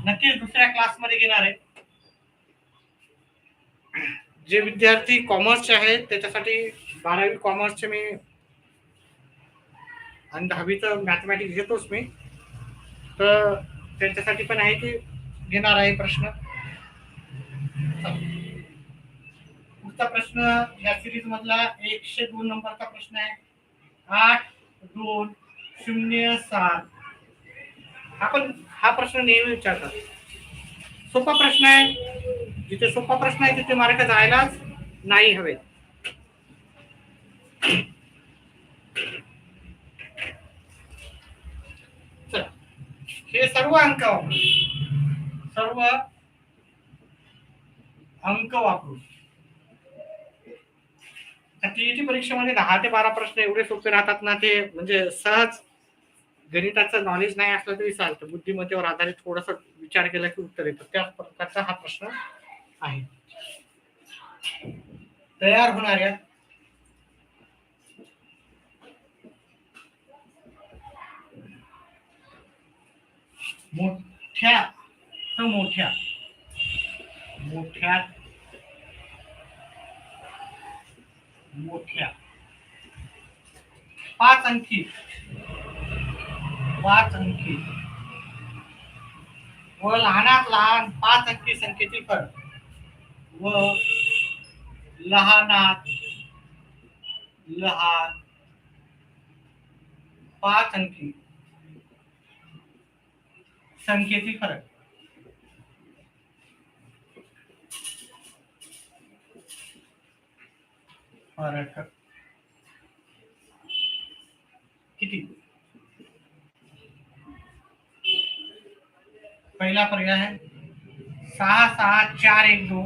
नक्कीच दुसऱ्या क्लासमध्ये घेणार आहे. जे विद्यार्थी कॉमर्सचे आहेत त्याच्यासाठी 12वी कॉमर्सचे मी आणि 10वीचं मॅथमॅटिक्स घेतोच मी, तर त्यांच्यासाठी पण आहे की घेणार आहे प्रश्न. पुढचा प्रश्न या सिरीज मधला 102 नंबरचा प्रश्न आहे. 8207. आपण हा प्रश्न नेहमी विचारतात. सोपा प्रश्न आहे. जिथे सोपा प्रश्न आहे तिथे मार्क जायलाच नाही हवे. चला हे सर्व अंक वापरून टीईटी परीक्षेमध्ये 10 ते 12 प्रश्न एवढे सोपे राहतात ना, ते म्हणजे सहज गणिताचं नॉलेज नाही असलं तरी चालतं. बुद्धिमत्तेवर आधारित थोडासा विचार केला की उत्तर येतं. त्या प्रकारचा हा प्रश्न आहे. तयार होणाऱ्या मोठ्या 5 अंकी व लहानात लहान 5 अंकी संख्येतील फरक व लहानात लहान 5 अंकी संख्येतील फरक. किती? पहिला पर्याय आहे 66412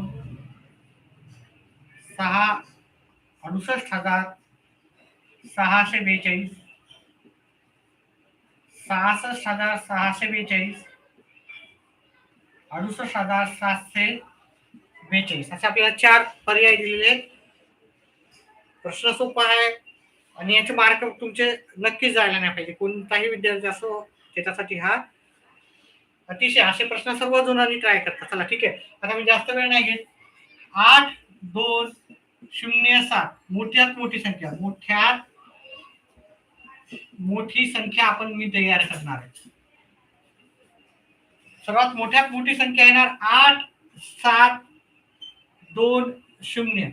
6,68,642 66,642, 68,742 असे आपल्याला 4 पर्याय दिलेले आहेत. प्रश्न सोपा आहे आणि याचे मार्क तुमचे नक्कीच जायला नाही पाहिजे. कोणताही विद्यार्थी असो त्याच्यासाठी हा अतिशय असे प्रश्न सर्व जणांनी ट्राय करतात. चला ठीक आहे, आता मी जास्त वेळ नाही घेत. 8,2,0,7 मोठ्यात मोठी संख्या, मोठ्यात मोठी संख्या आपण मी तयार करणार आहे. सर्वात मोठ्यात मोठी संख्या येणार 8,7,2,0.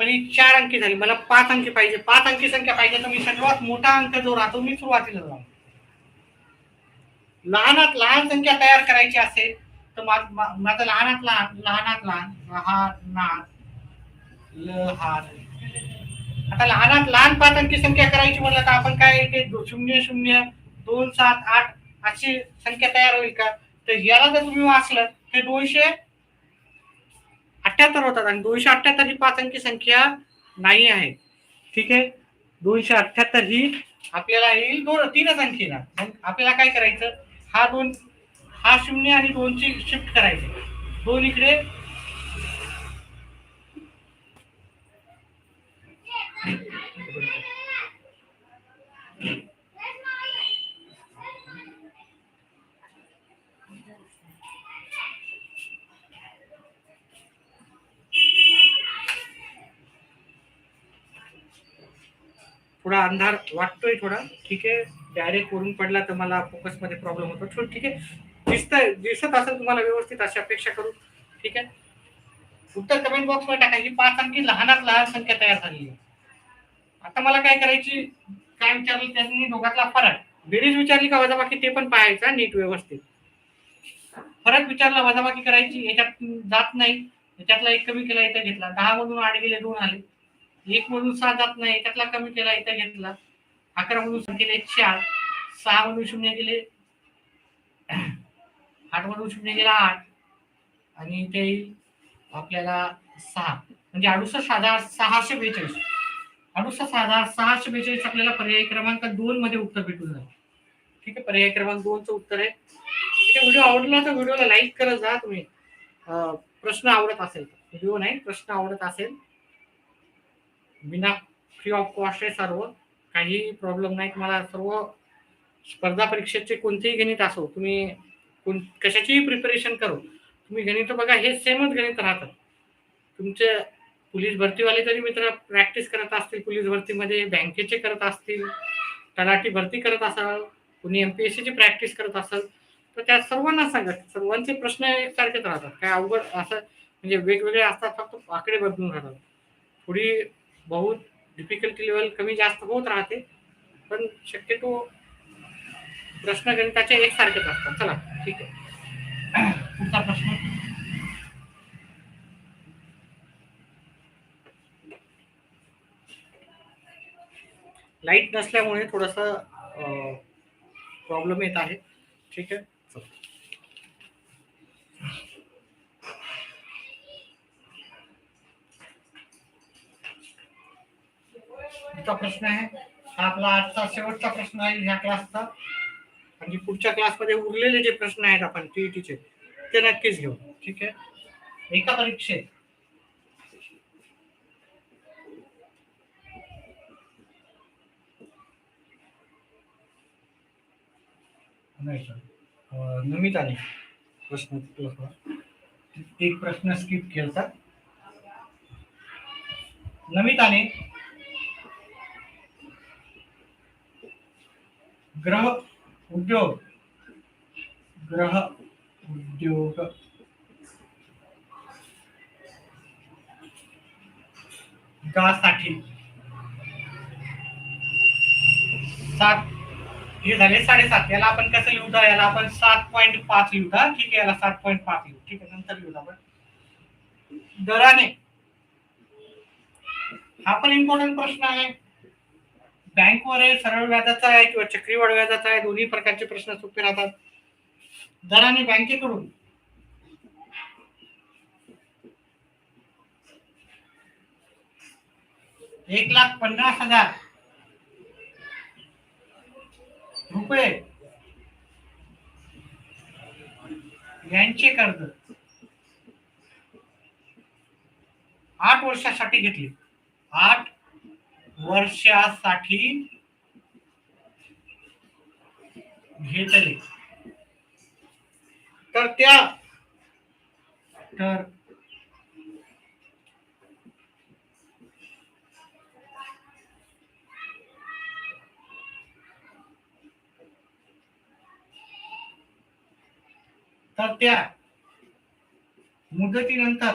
पण ही 4 अंकी झाली. मला 5 अंकी पाहिजे. 5 अंकी संख्या पाहिजे तर मी सर्वात मोठा अंक जो राहतो मी सुरुवातीला जाऊ. लहानात लहान संख्या तयार करायची असेल तर माझं लहानात लहान आता लहानात लहान 5 अंकी संख्या करायची म्हटलं तर आपण काय ते 0,0,2,7,8 अशी संख्या तयार होईल का? तर याला जर तुम्ही वाचलं ते 278 होतात आणि 278 ही 5 अंकी संख्या नाही आहे. ठीक आहे, 278 ही आपल्याला येईल 3च अंकीला. आपल्याला काय करायचं, हा 0 आणि 2 ची शिफ्ट करायची. 2 इकडे थोडा अंधार वाटतोय थोडा. ठीक आहे, डायरेक्ट वरून पडला तर मला फोकस मध्ये प्रॉब्लेम होतो. ठीक आहे, दिसत असेल तुम्हाला व्यवस्थित अशी अपेक्षा करू. ठीक आहे, उत्तर कमेंट बॉक्स मध्ये टाका. ही 5 अंकी लहानात लहान संख्या तयार झाली आहे. आता मला काय करायची, काय विचारलं त्यांनी दोघातला फरक, बेरीज विचारली का वजाबाकी ते पण पाहायचा नीट व्यवस्थित. फरक विचारला वजाबाकी करायची, याच्यात जात नाही, याच्यातला 1 कमी केला इथं घेतला. 10 मधून 8 गेले 2 आले. 1 मधून 6 जात नाही, त्यातला कमी केला इथं घेतला. 11 मधून गेले 4, 6 मधून 0 गेले 8 मधून 0 गेला 8 आणि ते आपल्याला 6 म्हणजे 68,642. 68,642 आपल्याला पर्याय क्रमांक 2 मध्ये उत्तर भेटून जाईल. ठीक आहे, पर्याय क्रमांक 2 चं उत्तर आहे. ठीक आहे, व्हिडिओ आवडला तर व्हिडिओला लाईक करत जा तुम्ही. प्रश्न आवडत असेल, व्हिडिओ नाही प्रश्न आवडत असेल, बिना फ्री ऑफ कॉस्ट आहे सर्व, काही प्रॉब्लेम नाही. तुम्हाला सर्व स्पर्धा परीक्षेचे कोणतेही गणित असो, तुम्ही कशाचीही प्रिपरेशन करू, तुम्ही गणित बघा हे सेमच गणित राहतात. तुमचे पोलीस भरतीवाले तरी मित्र प्रॅक्टिस करत असतील, पोलीस भरतीमध्ये बँकेचे करत असतील, तलाठी भरती करत असाल, कुणी MPSC ची प्रॅक्टिस करत असाल, तर त्या सर्वांना सांगा सर्वांचे प्रश्न एकसारखेच राहतात. काय अवघड असं म्हणजे वेगवेगळे असतात, फक्त आकडे बदलून राहतात. थोडी बहुत डिफिकल्टी लेवल कमी जास्त होत राहते, पण शक्यतो प्रश्न गणिताचे एकसारखेच असतात. चला ठीक आहे, पुढचा प्रश्न. लाईट नसल्यामुळे थोडासा प्रॉब्लेम येत आहे. ठीक आहे, प्रश्न आहे हा आपला आजचा शेवटचा प्रश्न आहे ह्या क्लासचा. आणि पुढच्या क्लासमध्ये उरलेले जे प्रश्न आहेत आपण टीईटीचे ते नक्कीच घेऊ. ठीक आहे, एका परीक्षेत नाही सर नमिताने प्रश्न एक प्रश्न स्किप केला. नमिताने ग्रह उद्योग साठी 7 हे झाले 7.5. याला आपण कसं लिहूया, याला आपण 7.5 लिहूया. ठीक आहे, याला 7.5 लिहू. ठीक आहे, नंतर लिहूया आपण दराने. हा पण इम्पॉर्टंट प्रश्न आहे. बँकवर आहे, सरळ व्याजाचा आहे किंवा चक्रीवाढ व्याजाचा आहे, दोन्ही प्रकारचे प्रश्न सोपे राहतात. दराने बँकेकडून ₹1,50,000 रुपये यांचे कर्ज 8 वर्षासाठी घेतले, 8 वर्षासाठी घेतले, तर त्या मुदतीनंतर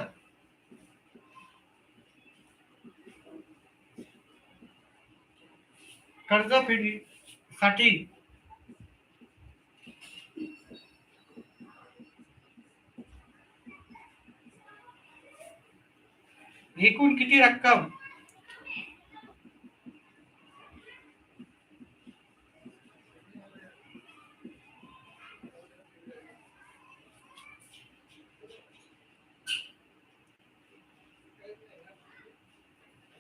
कर्जफेडीसाठी एकूण किती रक्कम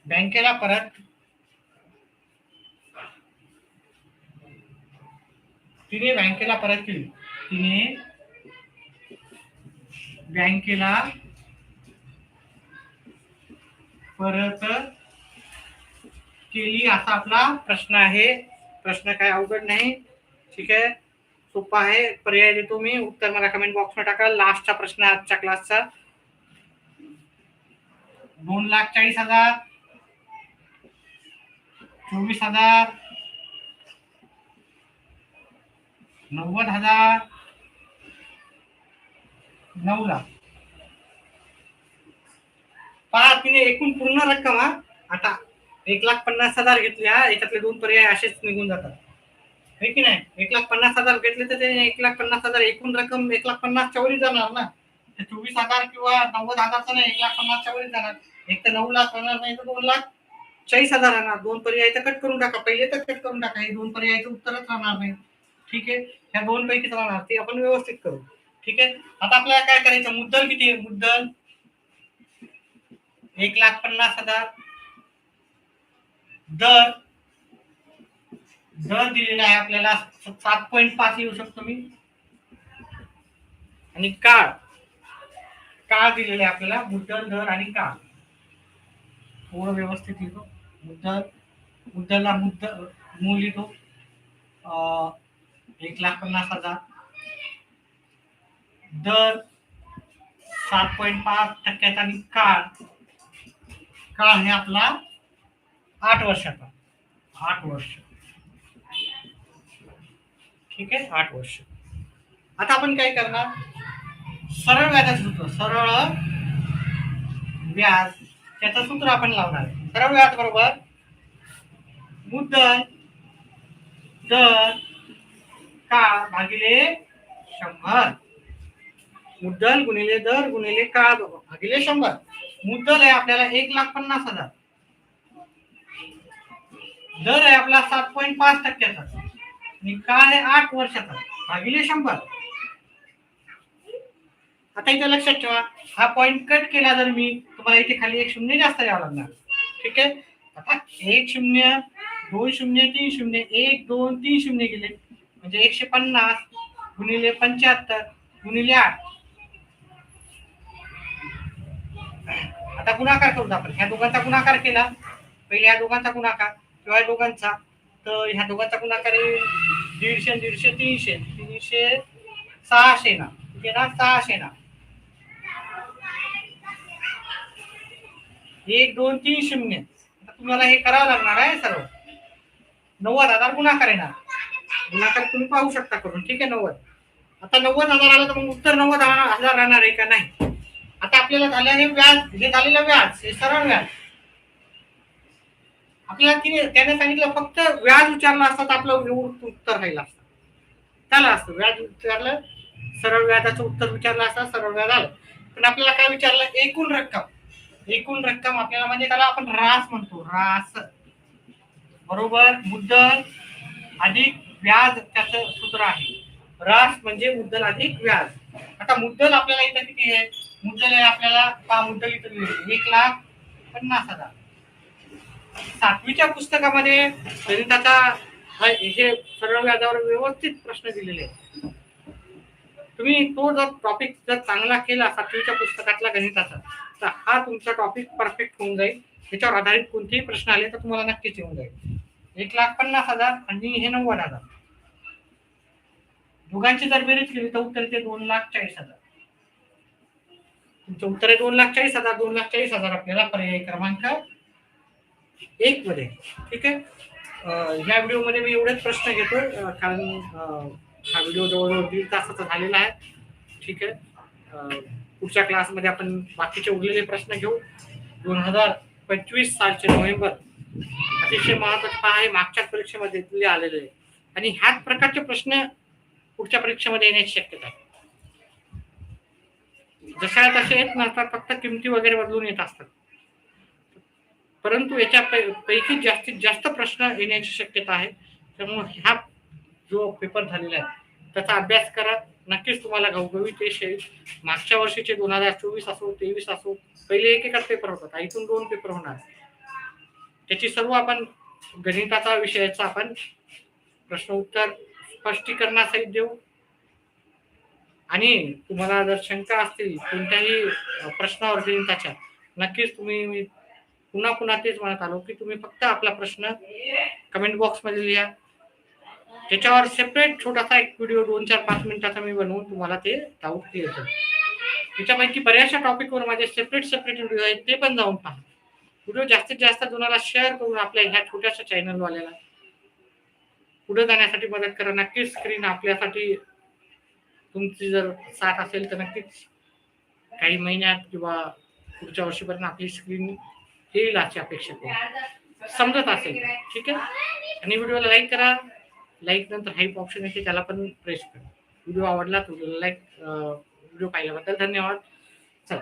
बँकेला परत केली, बँकेला परत केली असा आपला प्रश्न आहे. प्रश्न काय अवघड नाही, ठीक आहे, सोपा आहे. पर्याय देतो मी, उत्तर मला कमेंट बॉक्स मध्ये टाका. लास्टचा प्रश्न आजच्या क्लासचा 2,40,000, 24,000, 90,000, 9 लाख. पहा तिने एकूण पूर्ण रक्कम, आता 1,50,000 घेतली, याच्यातले 2 पर्याय असेच निघून जातात, है की नाही. 1,50,000 घेतले तर ते 1,50,000 एकूण रक्कम 1,50,000च्या वरी जाणार ना. 24,000 किंवा 90,000 नाही, 1,50,000च्या वरी जाणार. एक तर 9 लाख होणार, नाही तर 2,40,000 राहणार. 2 पर्याय तर कट करून टाका, पहिले तर कट करून टाका, हे 2 पर्यायचं उत्तरच राहणार नाही. ठीक आहे, ह्या 2 पैकीच राहणार, ते आपण व्यवस्थित करू. ठीक आहे, आता आपल्याला काय करायचं, मुद्दल किती आहे, मुद्दल 1,50,000, दर दिलेला आहे आपल्याला 7.5 येऊ शकतो मी, आणि काळ दिलेला आहे आपल्याला, मुद्दल, दर आणि काळ. थोडं व्यवस्थित लिहितो. मुद्दलला मूळ लिहितो 1,50,000, दर 7.5% आणि काळ हे आपला 8 वर्षाचा, 8 वर्ष. ठीक आहे, 8 वर्ष. आता आपण काय करणार, सरळ व्याजाचं सूत्र, सरळ व्याज त्याचं सूत्र आपण लावणार आहे. सरळ व्याज बरोबर मुद्दल दर काळ भागिले 100. मुद्दल गुणिले दर गुणिले काळ भागिले 100. मुद्दल आहे आपल्याला 1,50,000, दर आहे आपला 7.5%चा आणि काळ आहे 8 वर्षाचा भागिले 100. आता इथे लक्षात ठेवा, हा पॉइंट कट केला जर मी, तुम्हाला इथे खाली 1 शून्य जास्त द्यावं लागणार. ठीक आहे, आता 1 शून्य, 2 शून्य, 3 शून्य, 1 2 3 शून्य गेले, म्हणजे 150 गुणिले 75 गुणिले 8. आता गुणाकार करू आपण, ह्या दोघांचा गुणाकार केला, पहिले ह्या दोघांचा गुणाकार किंवा ह्या दोघांचा, तर ह्या दोघांचा गुणाकार 150, 150, 300, 300, 600 ना, ठीक आहे ना, 600 ना, 1 2 3 शून्य. आता तुम्हाला हे करावं लागणार आहे सर्व. 90,000 गुणाकार येणार, गुणाकार तुम्ही पाहू शकता करून. ठीक आहे, 90. आता 90,000 आलं तर मग उत्तर 90,000 राहणार आहे का, नाही. आता आपल्याला झालं हे व्याज, हे झालेलं व्याज, हे सरळ व्याज. आपल्याला त्याने सांगितलं फक्त व्याज विचारलं असतं तर आपलं उत्तर राहिलं असतं, झालं असतं. व्याज विचारलं, सरळ व्याजाचं उत्तर विचारलं असतं, सरळ व्याज आलं. पण आपल्याला काय विचारलं, एकूण रक्कम. एकूण रक्कम आपल्याला म्हणजे त्याला आपण रास म्हणतो, रास बरोबर मुद्दल अधिक व्याज, त्याचं सूत्र आहे. रास म्हणजे मुद्दल अधिक व्याज. आता मुद्दल आपल्याला इथं किती आहे, मुद्दल आहे आपल्याला, मुद्दल इथं 1,50,000. 7वीच्या पुस्तकामध्ये गणिताचा हे सरळ व्याजावर व्यवस्थित प्रश्न दिलेले आहेत, तुम्ही तो जर टॉपिक जर चांगला केला 7वीच्या पुस्तकातला गणिताचा, तर हा तुमचा टॉपिक परफेक्ट होऊन जाईल. त्याच्यावर आधारित कोणतेही प्रश्न आले तर तुम्हाला नक्कीच येऊन जाईल. 1,50,000 आणि हे 90,000, दोघांची जर बेरीज केली तर उत्तर येते 2,40,000. तुमचं उत्तर आहे 2,40,000. 2,40,000 आपल्याला पर्याय क्रमांक 1 मध्ये. ठीक आहे. ह्या व्हिडिओमध्ये मी एवढेच प्रश्न घेतो, कारण हा व्हिडिओ जवळजवळ 1.5 तासाचा झालेला आहे. ठीक आहे. पुढच्या क्लासमध्ये आपण बाकीचे उरलेले प्रश्न घेऊ. 2025 सालचे नोव्हेंबर अतिशय महत्वाचे आहे, मागच्या परीक्षेमध्ये दिले आलेले आहे आणि ह्याच प्रकारचे प्रश्न पुढच्या परीक्षेमध्ये येण्याची शक्यता आहे. जशा तसे येत नसतात, फक्त किमती वगैरे बदलून येत असतात, परंतु याच्या पैकी जास्तीत जास्त प्रश्न येण्याची शक्यता आहे. त्यामुळे हा जो पेपर झालेला आहे त्याचा अभ्यास करा. नक्कीच तुम्हाला घवघवीत यश येईल. मागच्या वर्षीचे 2024 असो 23 असो, पहिले एकेकाच पेपर होतात, इथून 2 पेपर होणार. त्याची सर्व आपण गणिताचा विषयाचा आपण प्रश्न उत्तर स्पष्टीकरणासहित देऊ. आणि तुम्हाला जर शंका असतील कोणत्याही प्रश्नावर गणिताच्या, नक्कीच तुम्ही पुन्हा पुन्हा तेच म्हणत आलो की तुम्ही फक्त आपला प्रश्न कमेंट बॉक्समध्ये लिहा. त्याच्यावर सेपरेट छोटासा एक व्हिडिओ 2-4-5 मिनिटाचा मी बनवून तुम्हाला ते डाऊट क्लिअर करतो. त्याच्यापैकी बऱ्याचशा टॉपिकवर माझे सेपरेट व्हिडिओ आहेत, ते पण जाऊन पहा. व्हिडिओ जास्तीत जास्त जणाला शेअर करून आपल्या ह्या छोट्याशा चॅनलवाल्याला पुढे जाण्यासाठी मदत करा. नक्कीच स्क्रीन आपल्यासाठी तुमची जर साथ असेल तर नक्कीच काही महिन्यात किंवा पुढच्या वर्षीपर्यंत आपली स्क्रीन येईल अशी अपेक्षा करू, समजत असेल. ठीक आहे. आणि व्हिडिओला लाईक करा. लाईक नंतर हाईप ऑप्शन येते, त्याला पण प्रेस करा. व्हिडिओ आवडला तर व्हिडिओला लाईक. व्हिडिओ पाहिल्याबद्दल धन्यवाद. चला.